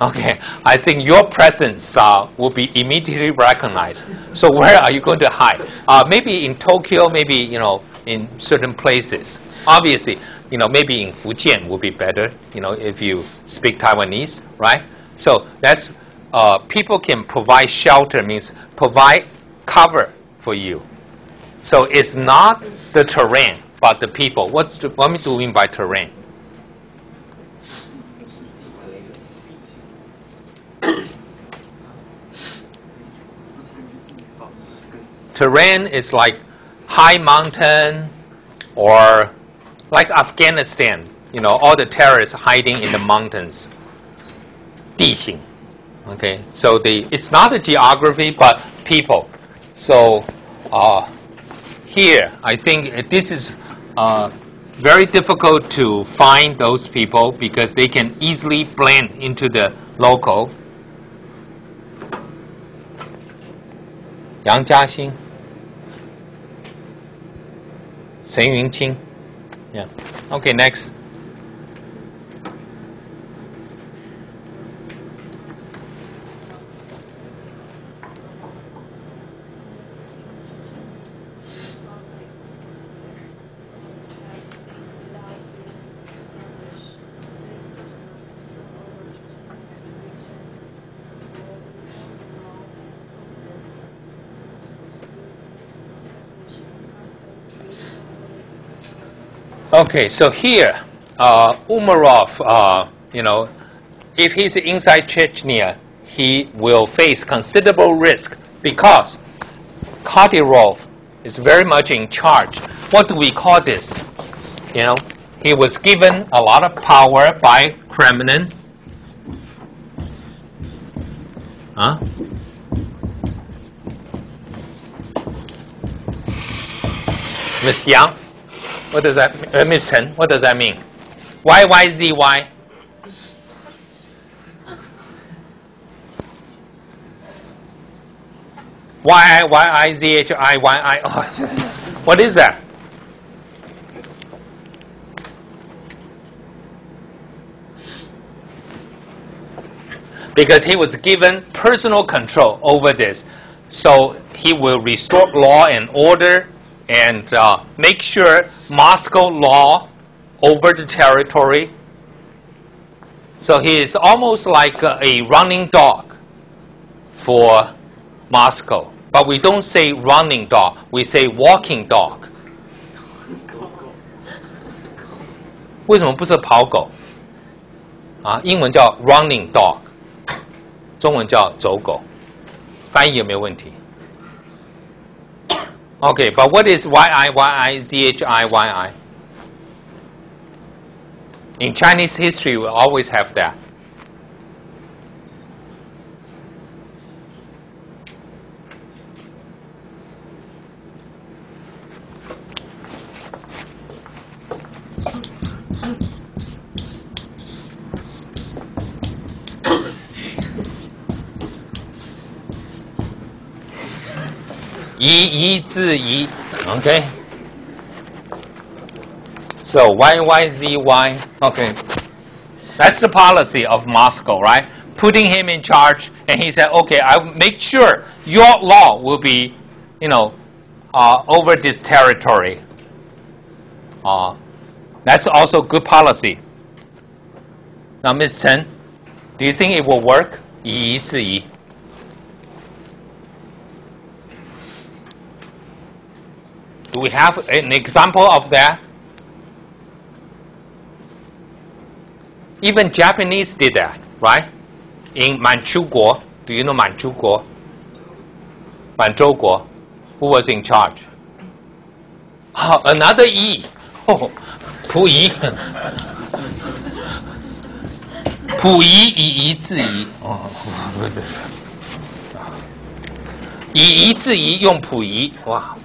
Okay, I think your presence will be immediately recognized. So where are you going to hide? Maybe in Tokyo, maybe, you know, in certain places. Obviously, you know, maybe in Fujian would be better, you know, if you speak Taiwanese, right? So that's, people can provide shelter, means provide cover for you. So it's not the terrain, but the people. What do you mean by terrain? Terrain is like high mountain or like Afghanistan, you know, all the terrorists hiding in the mountains. 地形. Okay, so it's not the geography, but people. So here, I think this is very difficult to find those people because they can easily blend into the local. Yang Jiaxing, Chen Yunqing. Yeah. Okay, next. Okay, so here, Umarov, if he's inside Chechnya, he will face considerable risk because Kadyrov is very much in charge. What do we call this? He was given a lot of power by Kremlin. Huh? Miss Yang, what does that? Miss Chen, what does that mean? YYZY. YIZHIYI. What is that? Because he was given personal control over this. So he will restore law and order and make sure Moscow law over the territory. So he is almost like a running dog for Moscow. But we don't say running dog, we say walking dog. 为什么不是跑狗？英文叫 running dog， 中文叫走狗，翻译有没有问题？ Okay, but what is YIYIZHIYI? In Chinese history, we always have that. Yi, okay. So YYZY, okay. That's the policy of Moscow, right? Putting him in charge, and he said, okay, I'll make sure your law will be, over this territory. That's also good policy. Now, Ms. Chen, do you think it will work? Yi. Do we have an example of that? Even Japanese did that, right? In Manchukuo, do you know Manchukuo? Manchukuo, who was in charge? Another Yi. Oh, Pu Yi. Pu Yi, Yi Zi Yi. Yi Zi Yi 用溥仪，哇，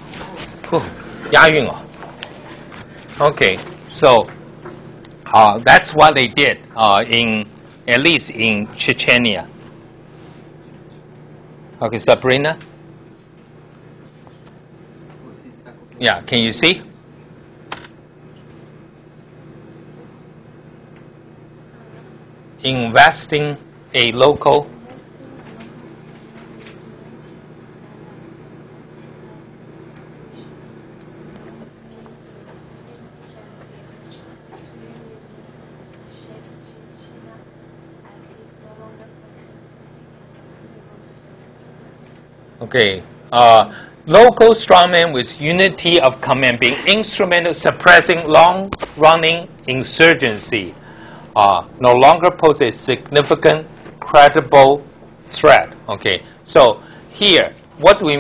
押韵哦。Okay, so that's what they did at least in Chechnya. Okay, Sabrina. Yeah, can you see? Investing a local. Okay, local strongman with unity of command being instrumental suppressing long-running insurgency no longer pose a significant, credible threat. Okay, so here, what we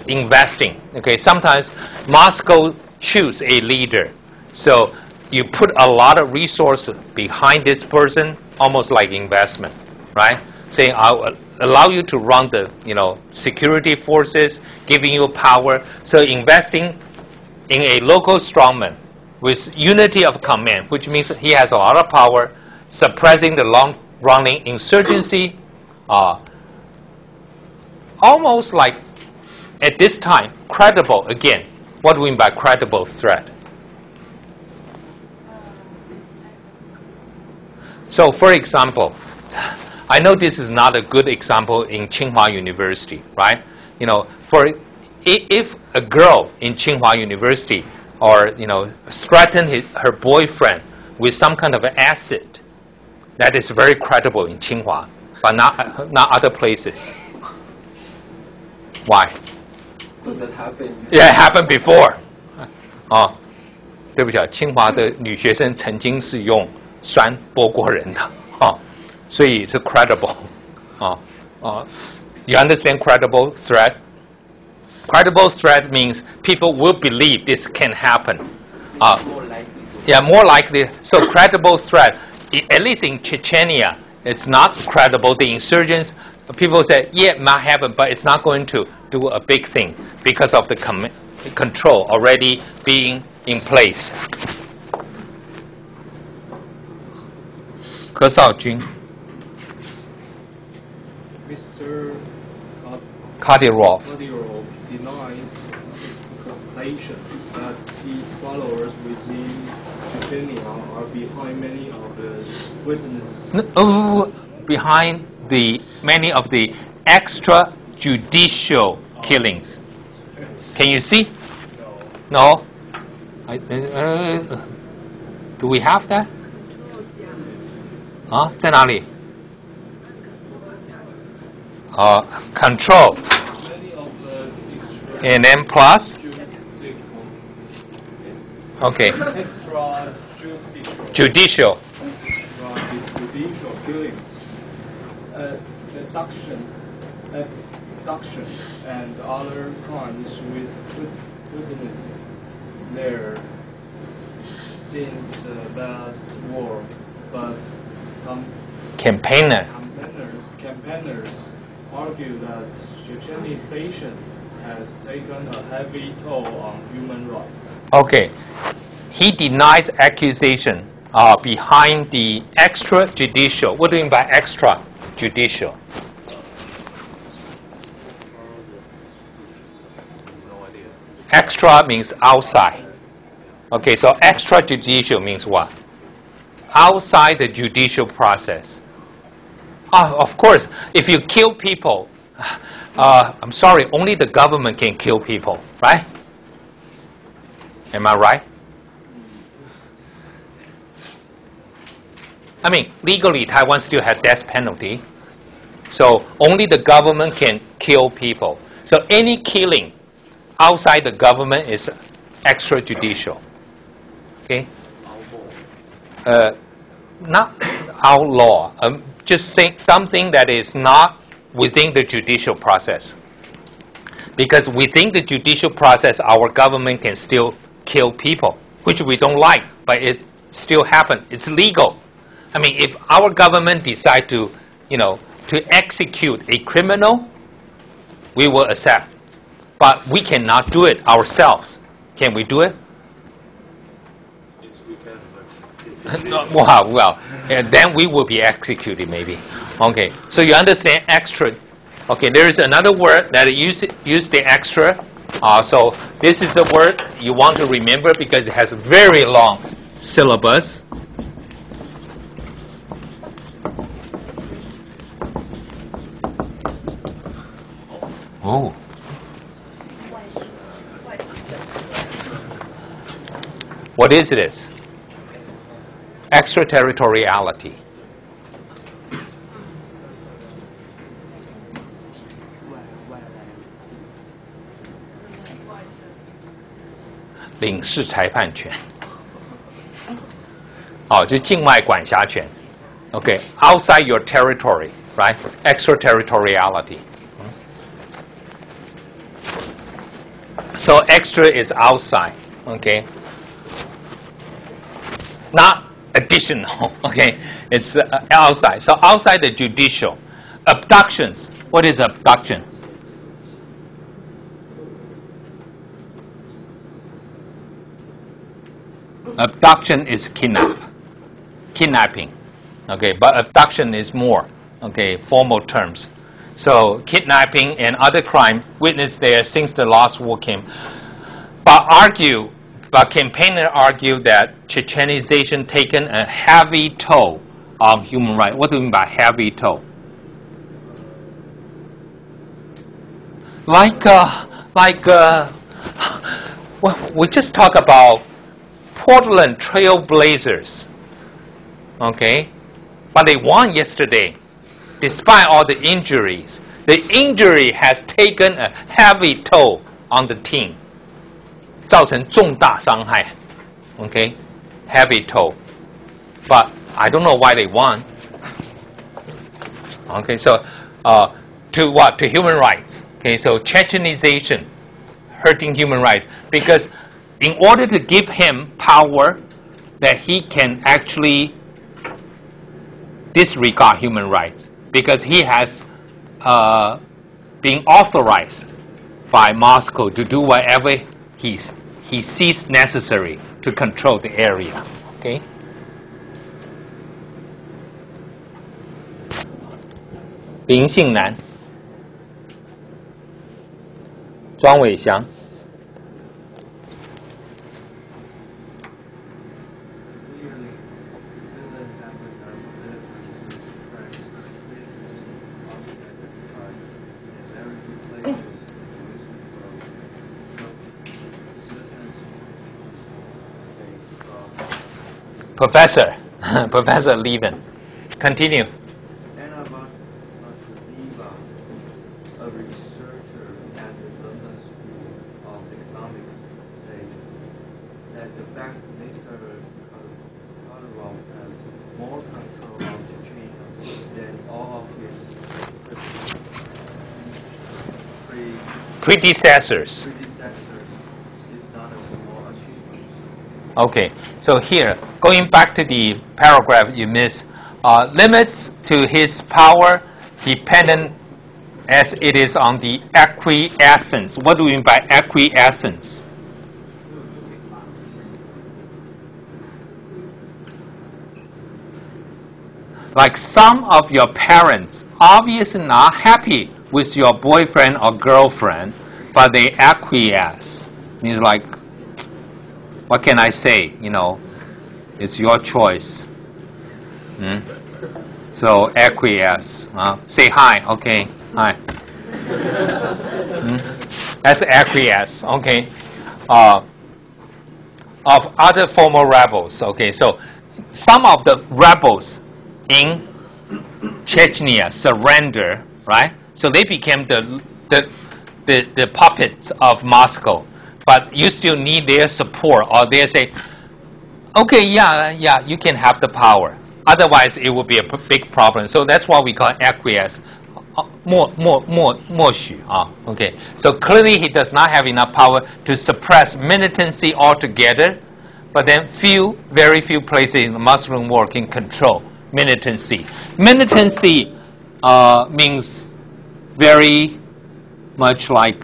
investing. Okay, sometimes Moscow choose a leader, so you put a lot of resources behind this person, almost like investment, right? Saying I will allow you to run the security forces, giving you power. So investing in a local strongman with unity of command, which means he has a lot of power, suppressing the long-running insurgency, almost like at this time credible. Again, what do we mean by credible threat? So, for example, I know this is not a good example in Tsinghua University, right? If a girl in Tsinghua University or threaten her boyfriend with some kind of acid, that is very credible in Tsinghua, but not other places. Why? But that happened. Yeah, it happened before. 对不起啊，清华的女学生曾经是用酸剥过人的所以是 credible You understand credible threat? Credible threat means people will believe this can happen. More likely to. Yeah, more likely. So credible threat, at least in Chechnya, it's not credible. The insurgents, people say, yeah, it might happen, but it's not going to do a big thing because of the control already being in place. 何绍军 Mr. Kadyrov denies accusations that his followers within Chechnya are behind many of the witnesses. Behind many of the extrajudicial killings. Can you see? No. Do we have that? 在哪里？ control. And then plus. Okay. Judicial. Judicial killings, abductions, and other crimes with witnesses there since the last war, but Campaigners argue that Chechenization has taken a heavy toll on human rights. Okay. He denies accusation behind the extrajudicial. What do you mean by extrajudicial? Extra means outside. Okay, so extrajudicial means what? Outside the judicial process. Of course, if you kill people, I'm sorry, only the government can kill people, right? Am I right? I mean, legally, Taiwan still has death penalty. So only the government can kill people. So any killing outside the government is extrajudicial. Okay? Not outlaw. Just saying something that is not within the judicial process. Because within the judicial process, our government can still kill people, which we don't like, but it still happens. It's legal. I mean, if our government decide to, to execute a criminal, we will accept. But we cannot do it ourselves. Can we do it? Yes, we can, but it's illegal. Well, then we will be executed maybe. Okay, so you understand extra. Okay, there is another word that use the extra. So this is a word you want to remember because it has a very long syllabus. Oh. What is this? Extraterritoriality.领事裁判权。就境外管辖权。Okay, outside your territory, right? Extraterritoriality. So extra is outside, okay? Not additional, okay? It's outside. So outside the judicial. Abductions. What is abduction? Abduction is kidnapping, okay? But abduction is more, okay? Formal terms. So kidnapping and other crime witnessed there since the last war came. But campaigners argue that Chechenization taken a heavy toll on human rights. What do you mean by heavy toll? Well, we just talk about Portland Trailblazers, okay? But they won yesterday. Despite all the injuries, the injury has taken a heavy toll on the team. 造成重大伤害 Okay, heavy toll. But I don't know why they won. Okay, so to what? To human rights. Okay, so Chechenization, hurting human rights, because in order to give him power that he can actually disregard human rights, because he has been authorized by Moscow to do whatever he sees necessary to control the area. Okay. 林姓男，庄伟祥。Professor, Professor Levin, continue. A researcher at the London School of Economics says that the fact Mr. Kadyrov has more control of Chechnya than all of his predecessors is not a small achievement. Okay, so here, going back to the paragraph you missed, limits to his power dependent as it is on the acquiescence. What do we mean by acquiescence? Like some of your parents obviously not happy with your boyfriend or girlfriend, but they acquiesce. Means like, what can I say? You know, it's your choice. So acquiesce. Say hi. Okay. Hi. That's acquiesce. Okay. Of other former rebels. Okay. So some of the rebels in Chechnya surrender, right? So they became the puppets of Moscow. But you still need their support, or they say, okay, yeah, you can have the power. Otherwise, it will be a big problem. So that's what we call acquiesce. Okay. So clearly, he does not have enough power to suppress militancy altogether. But then, very few places in the Muslim world can control militancy. Militancy means very much like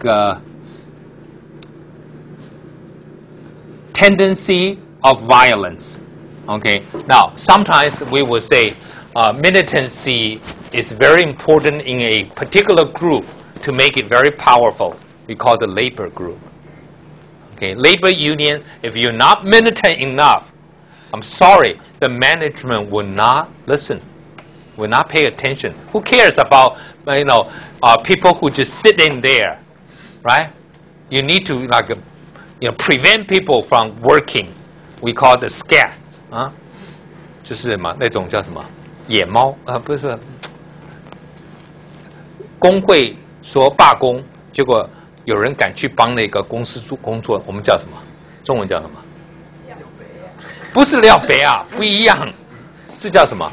tendency of violence. Okay. Now, sometimes we will say militancy is very important in a particular group to make it very powerful. We call the labor group. Okay. Labor union. If you're not militant enough, I'm sorry, the management will not listen, will not pay attention. Who cares about people who just sit in there, right? You need to prevent people from working. We call the scat. 就是什么那种叫什么野猫不是工会说罢工，结果有人敢去帮那个公司工作，我们叫什么？中文叫什么？不是廖北啊，不一样，这叫什么？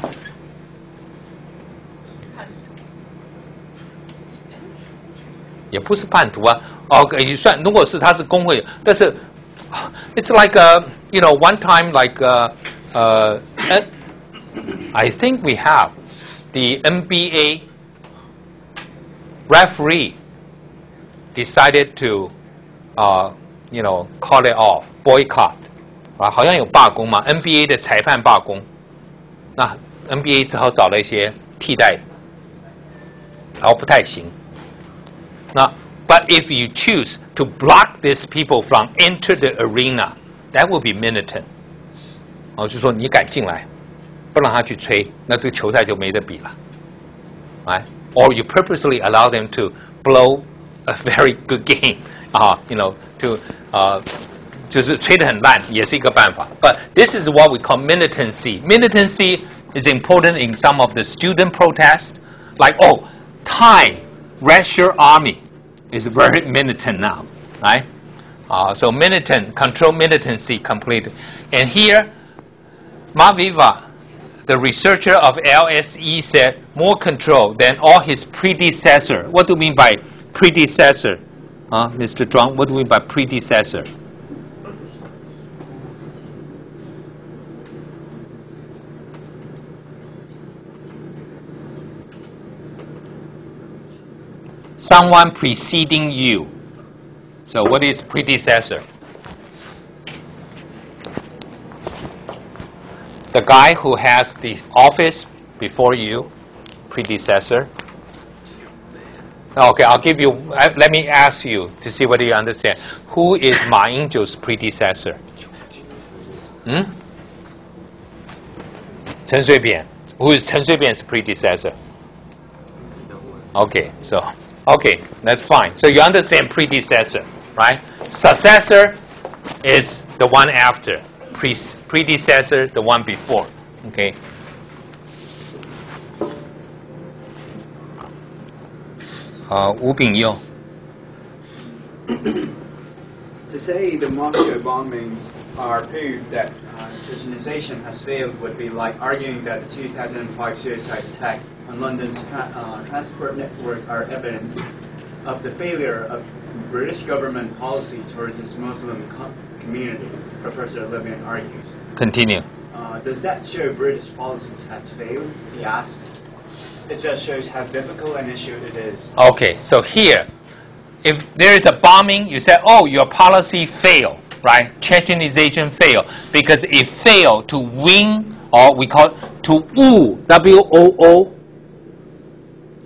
也不是叛徒啊。OK， 算，如果是他是工会，但是 it's like one time like I think we have the NBA referee decided to call it off, boycott 好像有罢工嘛 NBA 的裁判罢工，那 NBA 只好找了一些替代，然后不太行。那 But if you choose to block these people from enter the arena, that will be militant. 就说你敢进来，不让他去吹，那这个球赛就没得比了。Right? Or you purposely allow them to blow a very good game, to 就是吹得很烂，也是一个办法。But this is what we call militancy. Militancy is important in some of the student protests, like Thai Red Shirt Army is very militant now, right? So militant, control militancy completely. And here, Maviva, the researcher of LSE, said more control than all his predecessor. What do you mean by predecessor? Mr. Zhuang, what do you mean by predecessor? Someone preceding you. So what is predecessor? The guy who has the office before you, predecessor. Okay, I'll give you, let me ask you to see whether you understand. Who is Ma Ying-jeou's predecessor? Chen Shui-bian. Who is Chen Shui-bian's predecessor? Okay, so, okay, that's fine. So you understand predecessor, right? Successor is the one after. Predecessor, the one before. Okay. Wu Bingyou. To say the Moscow bombings are proof that Chechenization has failed would be like arguing that the 2005 suicide attack on London's transport network are evidence of the failure of British government policy towards its Muslim community, Professor Levian argues. Continue. Does that show British policies has failed? He asks. It just shows how difficult an issue it is. Okay, so here, if there is a bombing, you say, oh, your policy failed, right? Chechenization failed because it failed to win, or we call it to woo, W-O-O,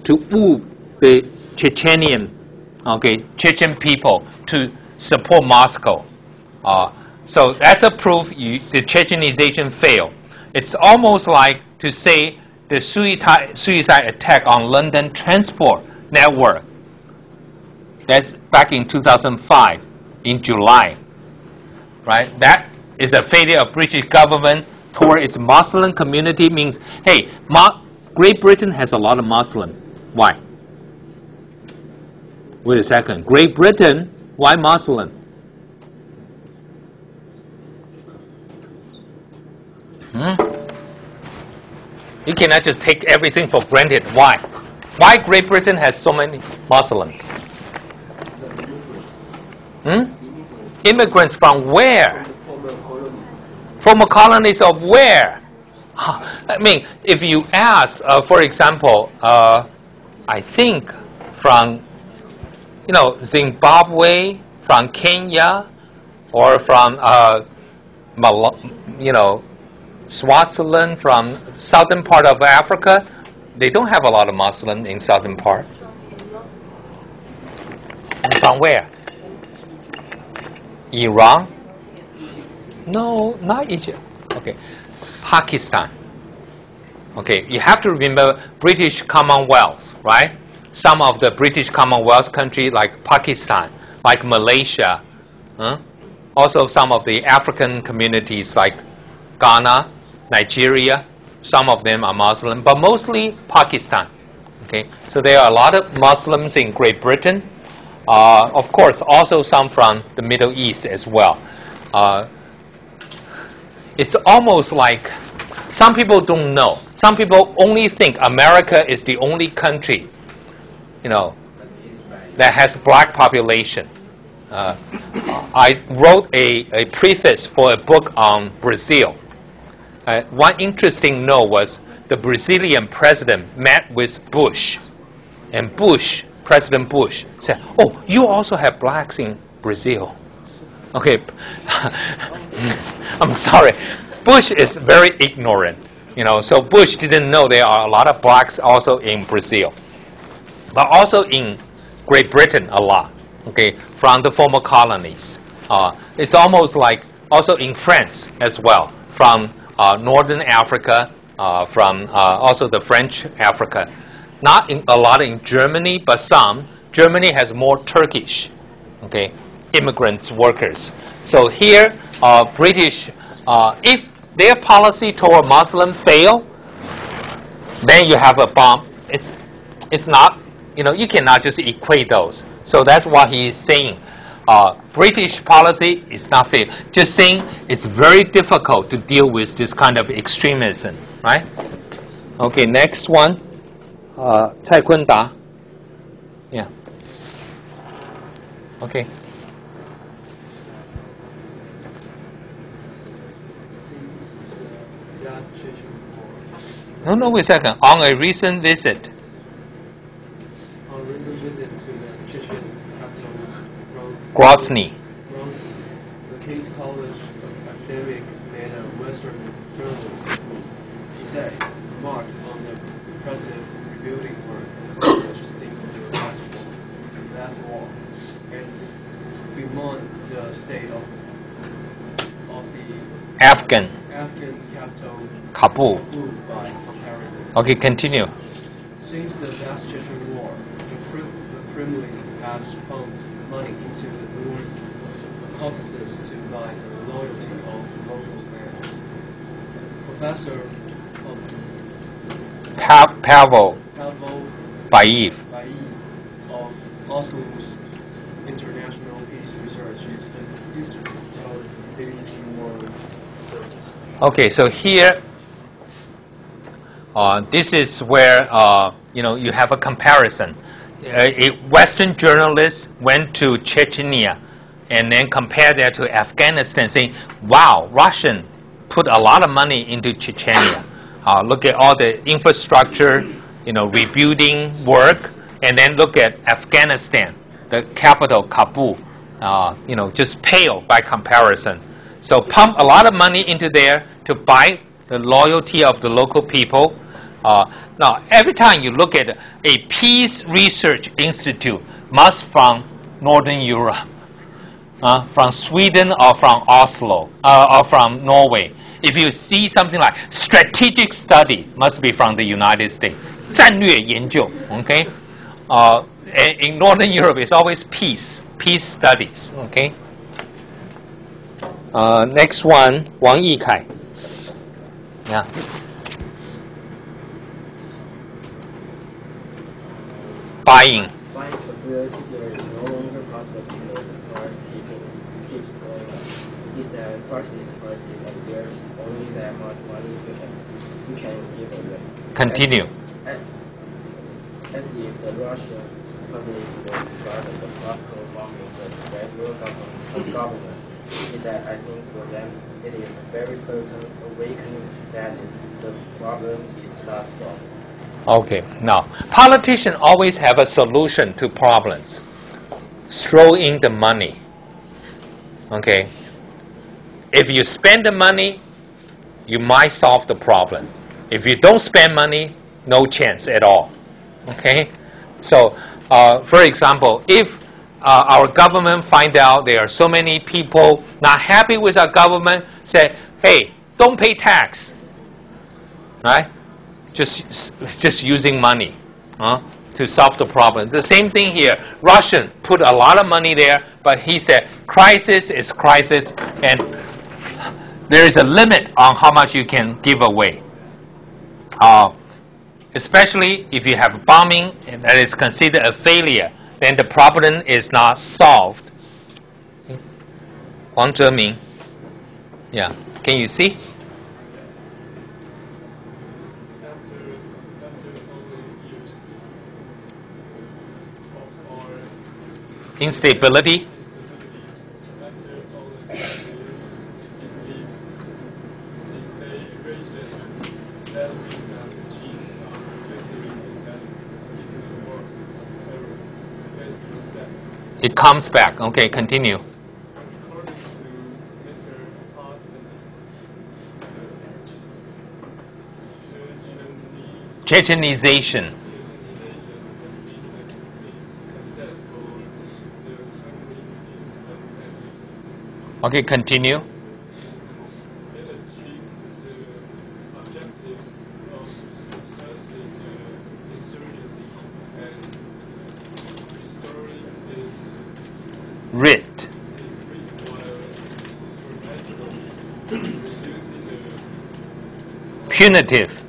to woo the Chechenian, okay, Chechen people to support Moscow. So that's a proof the Chechenization failed. It's almost like to say the suicide attack on London transport network. That's back in 2005, in July, right? That is a failure of British government toward its Muslim community. Means, hey, Great Britain has a lot of Muslim. Why? Wait a second. Great Britain, why Muslim? You cannot just take everything for granted. Why? Why Great Britain has so many Muslims? Immigrants from where? Former colonies of where? I mean, if you ask, for example, I think from, Zimbabwe, from Kenya, or from, Swaziland, from southern part of Africa, they don't have a lot of Muslims in southern part. And from where? Iran? No, not Egypt. Okay, Pakistan. Okay, you have to remember British Commonwealth, right? Some of the British Commonwealth countries like Pakistan, like Malaysia, also some of the African communities like Ghana, Nigeria, some of them are Muslim, but mostly Pakistan. Okay, so there are a lot of Muslims in Great Britain. Of course, also some from the Middle East as well. It's almost like some people don't know. Some people only think America is the only country, that has black population. I wrote a preface for a book on Brazil. One interesting note was the Brazilian president met with Bush, and President Bush said, "Oh, you also have blacks in Brazil." Okay, I'm sorry. Bush is very ignorant, so Bush didn't know there are a lot of blacks also in Brazil, but also in Great Britain a lot, okay, from the former colonies. It's almost like also in France as well, from Northern Africa, from also the French Africa. Not a lot in Germany, but some. Germany has more Turkish, okay, immigrants, workers. So here, British, if their policy toward Muslim fail, then you have a bomb. It's not, you cannot just equate those. So that's what he is saying. British policy is not fair. Just saying it's very difficult to deal with this kind of extremism, right? Okay, next one. Cai Kun-da. Yeah. Okay. No, wait a second. On a recent visit. On a recent visit to the Chechen capital, Grozny. The King's College academic made a Western journalist. He said, remarked on the impressive rebuilding work accomplished since the last war, and bemoaned the state of the Afghan capital Kabul. by comparison. Okay, continue. Since the last Chechen war, the Kremlin has pumped money into the North Caucasus to buy the loyalty of local fans. Professor Pavel Bayev. of Oslo's International Peace Research Institute of Peace War Service. Okay, so here, this is where you have a comparison. A Western journalist went to Chechnya and then compared that to Afghanistan, saying, "Wow, Russian put a lot of money into Chechnya. Look at all the infrastructure, rebuilding work, and then look at Afghanistan, the capital Kabul, just pale by comparison." So pump a lot of money into there to buy the loyalty of the local people. Now, every time you look at a peace research institute, must from Northern Europe, from Sweden or from Oslo, or from Norway. If you see something like strategic study, must be from the United States. 战略研究, okay? In Northern Europe, it's always peace studies, okay? Next one, Wang Yikai. Yeah. Buying. Buying stability there is no longer possible because the price keeps going up. He said price is and there's only that much money you can give away. Continue. As if the Russian public were regarding the Moscow bombing as the federal government. He said, I think for them it is very certain awakening that the problem is not solved. Okay, now, politicians always have a solution to problems. Throw in the money. Okay? If you spend the money, you might solve the problem. If you don't spend money, no chance at all. Okay? So, for example, if our government find out there are so many people not happy with our government, say, hey, don't pay tax. Right? Just using money to solve the problem. The same thing here. Russian put a lot of money there, but he said crisis is crisis, and there is a limit on how much you can give away. Especially if you have bombing that is considered a failure, then the problem is not solved. Wang Zheming. Yeah. Can you see? Instability. It comes back. Okay, continue. Chechenization. Okay, continue. Writ. Punitive.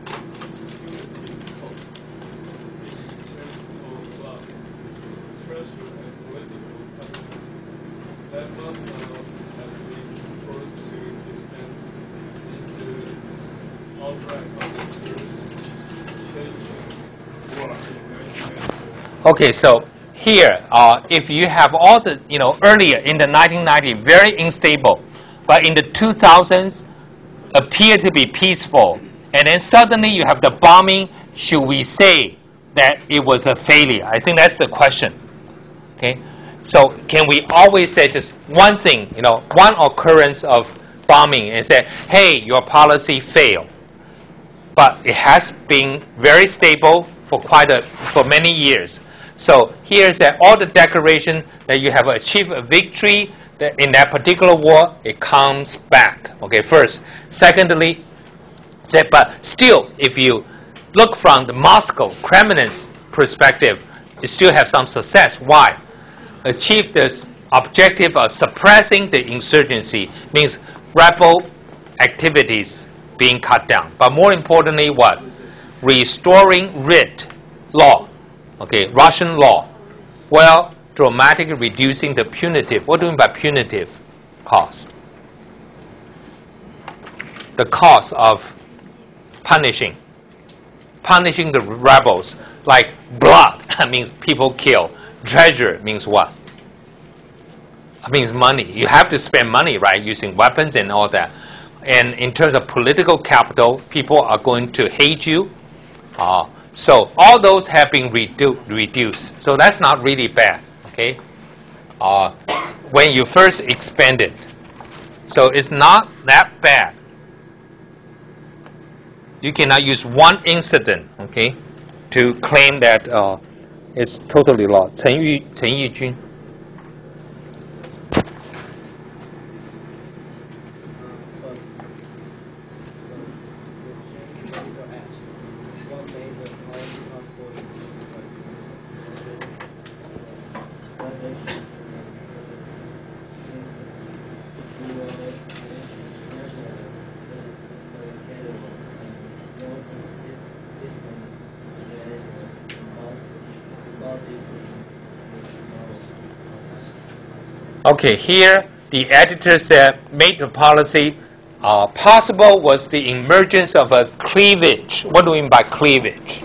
Okay, so here, if you have all the, earlier in the 1990s, very unstable, but in the 2000s, appear to be peaceful, and then suddenly you have the bombing, should we say that it was a failure? I think that's the question. Okay, so can we always say just one thing, one occurrence of bombing and say, hey, your policy failed, but it has been very stable for many years. So here's all the declaration that you have achieved a victory that in that particular war, it comes back. Okay, first. Secondly, but still, if you look from the Moscow, Kremlin's perspective, you still have some success. Why? Achieve this objective of suppressing the insurgency, means rebel activities being cut down. But more importantly, what? Restoring writ law. Okay, Russian law, while dramatically reducing the punitive. What do you mean by punitive cost? The cost of punishing the rebels, like blood means people kill. Treasure means what? It means money. You have to spend money, right, using weapons and all that. And in terms of political capital, people are going to hate you. So all those have been reduced. So that's not really bad, okay? When you first expand it. So it's not that bad. You cannot use one incident, okay, to claim that it's totally lost. Chen Yijun. Okay, here the editor said, made the policy possible was the emergence of a cleavage. What do we mean by cleavage?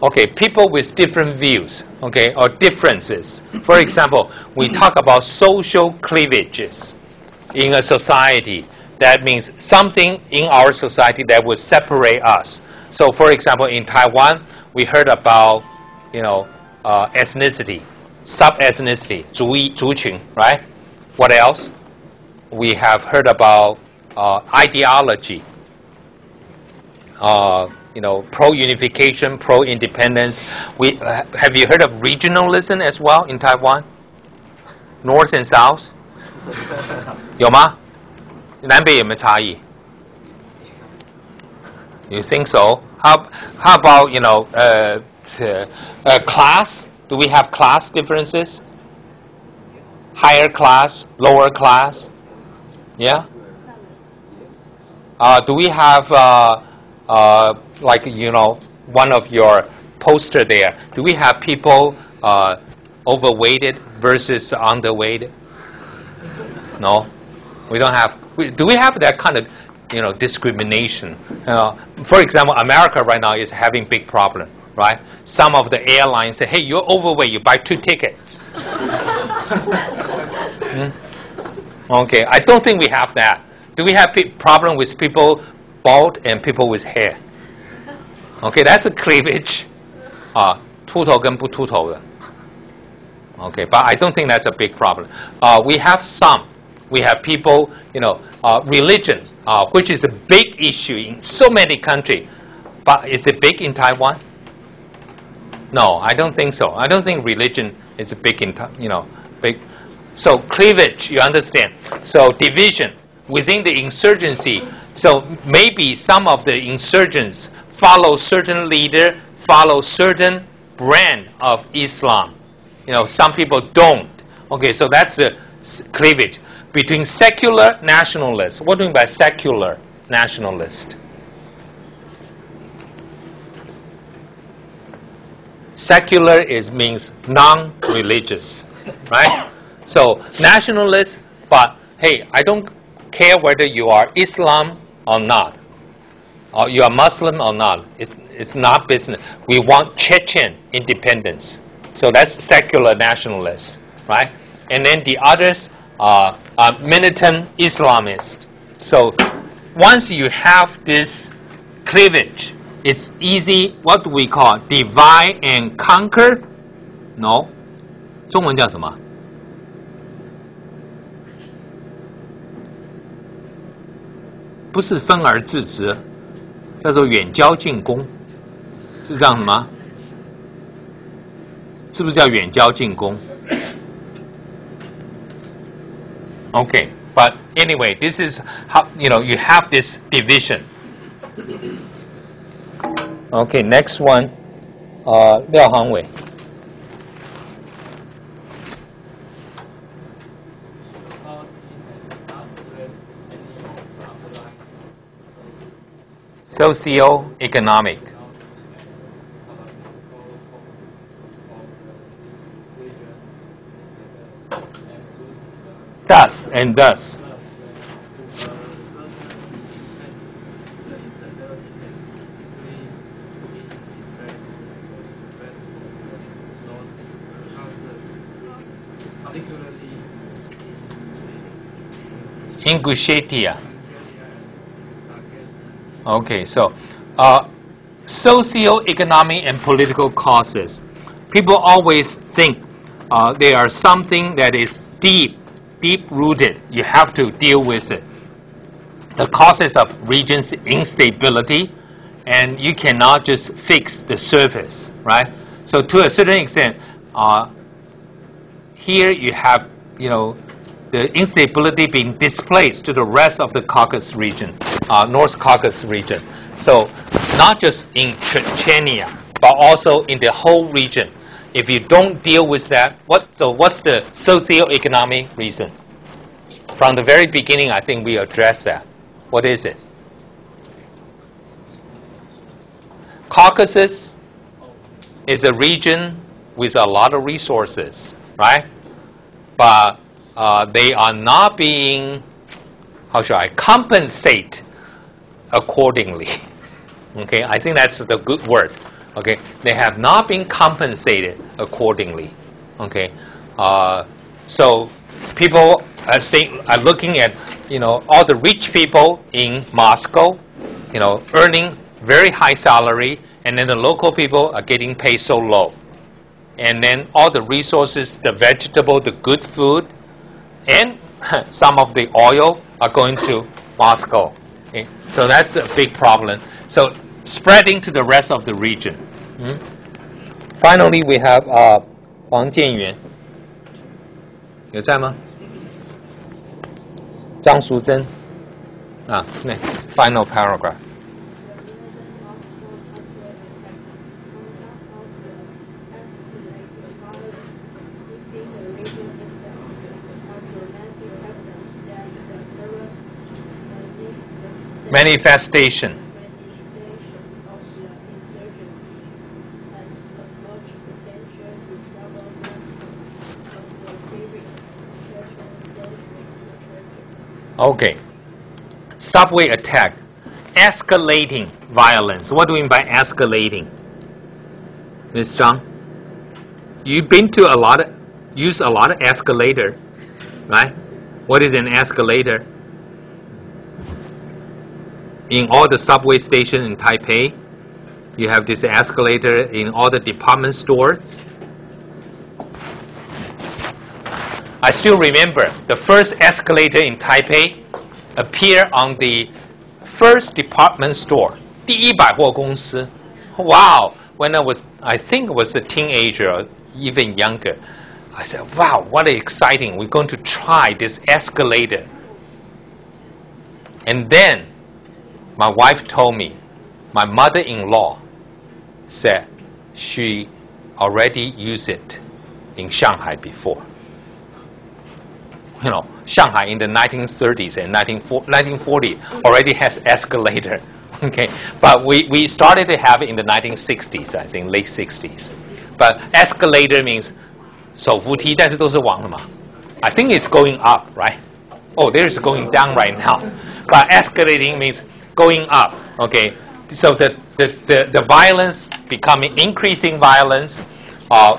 Okay, people with different views, okay, or differences. For example, we talk about social cleavages in a society. That means something in our society that would separate us. So, for example, in Taiwan, we heard about, ethnicity, sub-ethnicity, 族群, right? What else? We have heard about ideology, pro-unification, pro-independence. Have you heard of regionalism as well in Taiwan? North and South? 有吗？南北有没有差异？ You think so? How about class? Do we have class differences? Higher class, lower class? Yeah. Do we have one of your poster there? Do we have people overweighted versus underweighted? No, we don't have. Do we have that kind of discrimination? For example, America right now is having big problem, right? Some of the airlines say, hey, you're overweight, you buy 2 tickets. Okay, I don't think we have that. Do we have problem with people bald and people with hair? Okay, that's a cleavage. 秃头跟不秃头的. Okay, but I don't think that's a big problem. We have some. We have people, religion, which is a big issue in so many countries. But is it big in Taiwan? No, I don't think so. I don't think religion is big in, big. So cleavage, you understand. So division within the insurgency. So maybe some of the insurgents follow certain leader, follow certain brand of Islam. Some people don't. Okay, so that's the cleavage between secular nationalists. What do you mean by secular nationalist? Secular means non-religious, right? So nationalists But hey, I don't care whether you are Islam or not, or you are Muslim or not. It's not business. We want Chechen independence. So that's secular nationalists, right? And then the others are militant Islamists. So once you have this cleavage, it's easy. What do we call divide and conquer? No. 中文叫什么？不是分而治之，叫做远交近攻，是这样子吗？是不是叫远交近攻 ？Okay, but anyway, this is how you have this division. Okay, next one, 廖航伟。Socio-economic. Thus and thus. Ingushetia. Okay, so socio-economic and political causes. People always think they are something that is deep-rooted. You have to deal with it. The causes of regions' instability, and you cannot just fix the surface, right? So to a certain extent, here you have, the instability being displaced to the rest of the Caucasus region, North Caucasus region. So not just in Chechnya, but also in the whole region. If you don't deal with that, what's the socio-economic reason? From the very beginning, I think we addressed that. What is it? Caucasus is a region with a lot of resources, right? But they are not being, compensate accordingly. Okay, I think that's the good word. Okay, they have not been compensated accordingly. Okay, so people are looking at all the rich people in Moscow, earning very high salary, and then the local people are getting paid so low, and then all the resources, the vegetable, the good food, and some of the oil are going to Moscow. Okay? So that's a big problem. So spreading to the rest of the region. Finally, we have 黄建元，有在吗？张淑珍。Next, final paragraph. Manifestation. Okay. Subway attack. Escalating violence. What do we mean by escalating? Ms. Zhang? You've been to use a lot of escalator, right? What is an escalator? In all the subway stations in Taipei, you have this escalator in all the department stores. I still remember the first escalator in Taipei appeared on the first department store, 第一百货公司. Wow! When I think I was a teenager or even younger, I said, wow, what exciting. We're going to try this escalator. And then my wife told me, my mother-in-law said she already used it in Shanghai before. Shanghai in the 1930s and 1940 already has escalator. Okay, but we started to have it in the 1960s, I think, late 60s. But escalator means 手扶梯，但是都是往的嘛. I think it's going up, right? Oh, there is going down right now. But escalating means going up. Okay, so the violence becoming increasing violence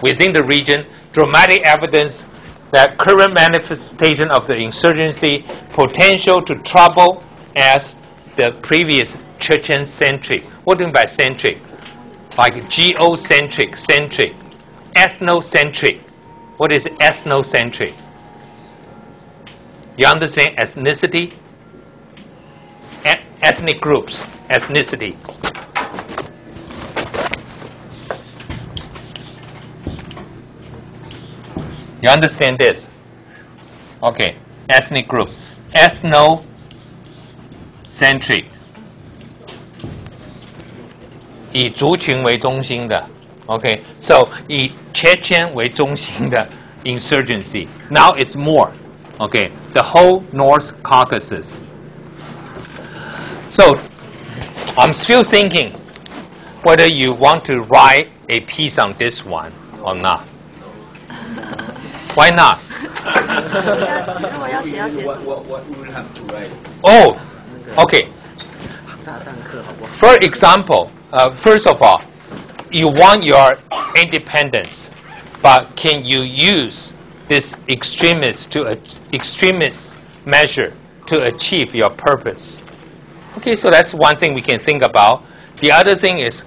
within the region, dramatic evidence that current manifestation of the insurgency potential to trouble as the previous Chechen-centric. What do you mean by centric? Like geocentric, centric, ethnocentric. What is ethnocentric? You understand ethnicity? Ethnic groups, ethnicity. You understand this? Okay, ethnic group. Ethnocentric. 以族群为中心的 Okay, so 以 Chechen 为中心的 insurgency. Now it's more. Okay, the whole North Caucasus. So I'm still thinking whether you want to write a piece on this one or not. Why not? What we will have to write? Oh, okay. For example, first of all, you want your independence, but can you use this extremist measure to achieve your purpose? Okay, so that's one thing we can think about. The other thing is,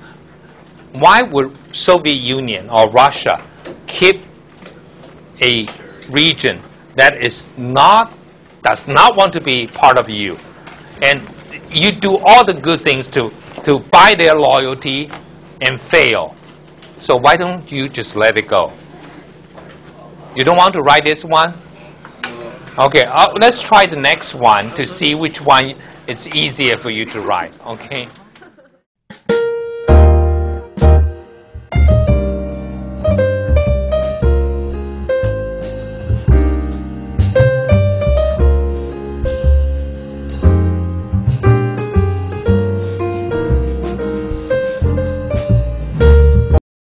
why would Soviet Union or Russia keep a region that does not want to be part of you, and you do all the good things to buy their loyalty and fail? So why don't you just let it go? You don't want to write this one? Okay, let's try the next one to see which one it's easier for you to write. Okay.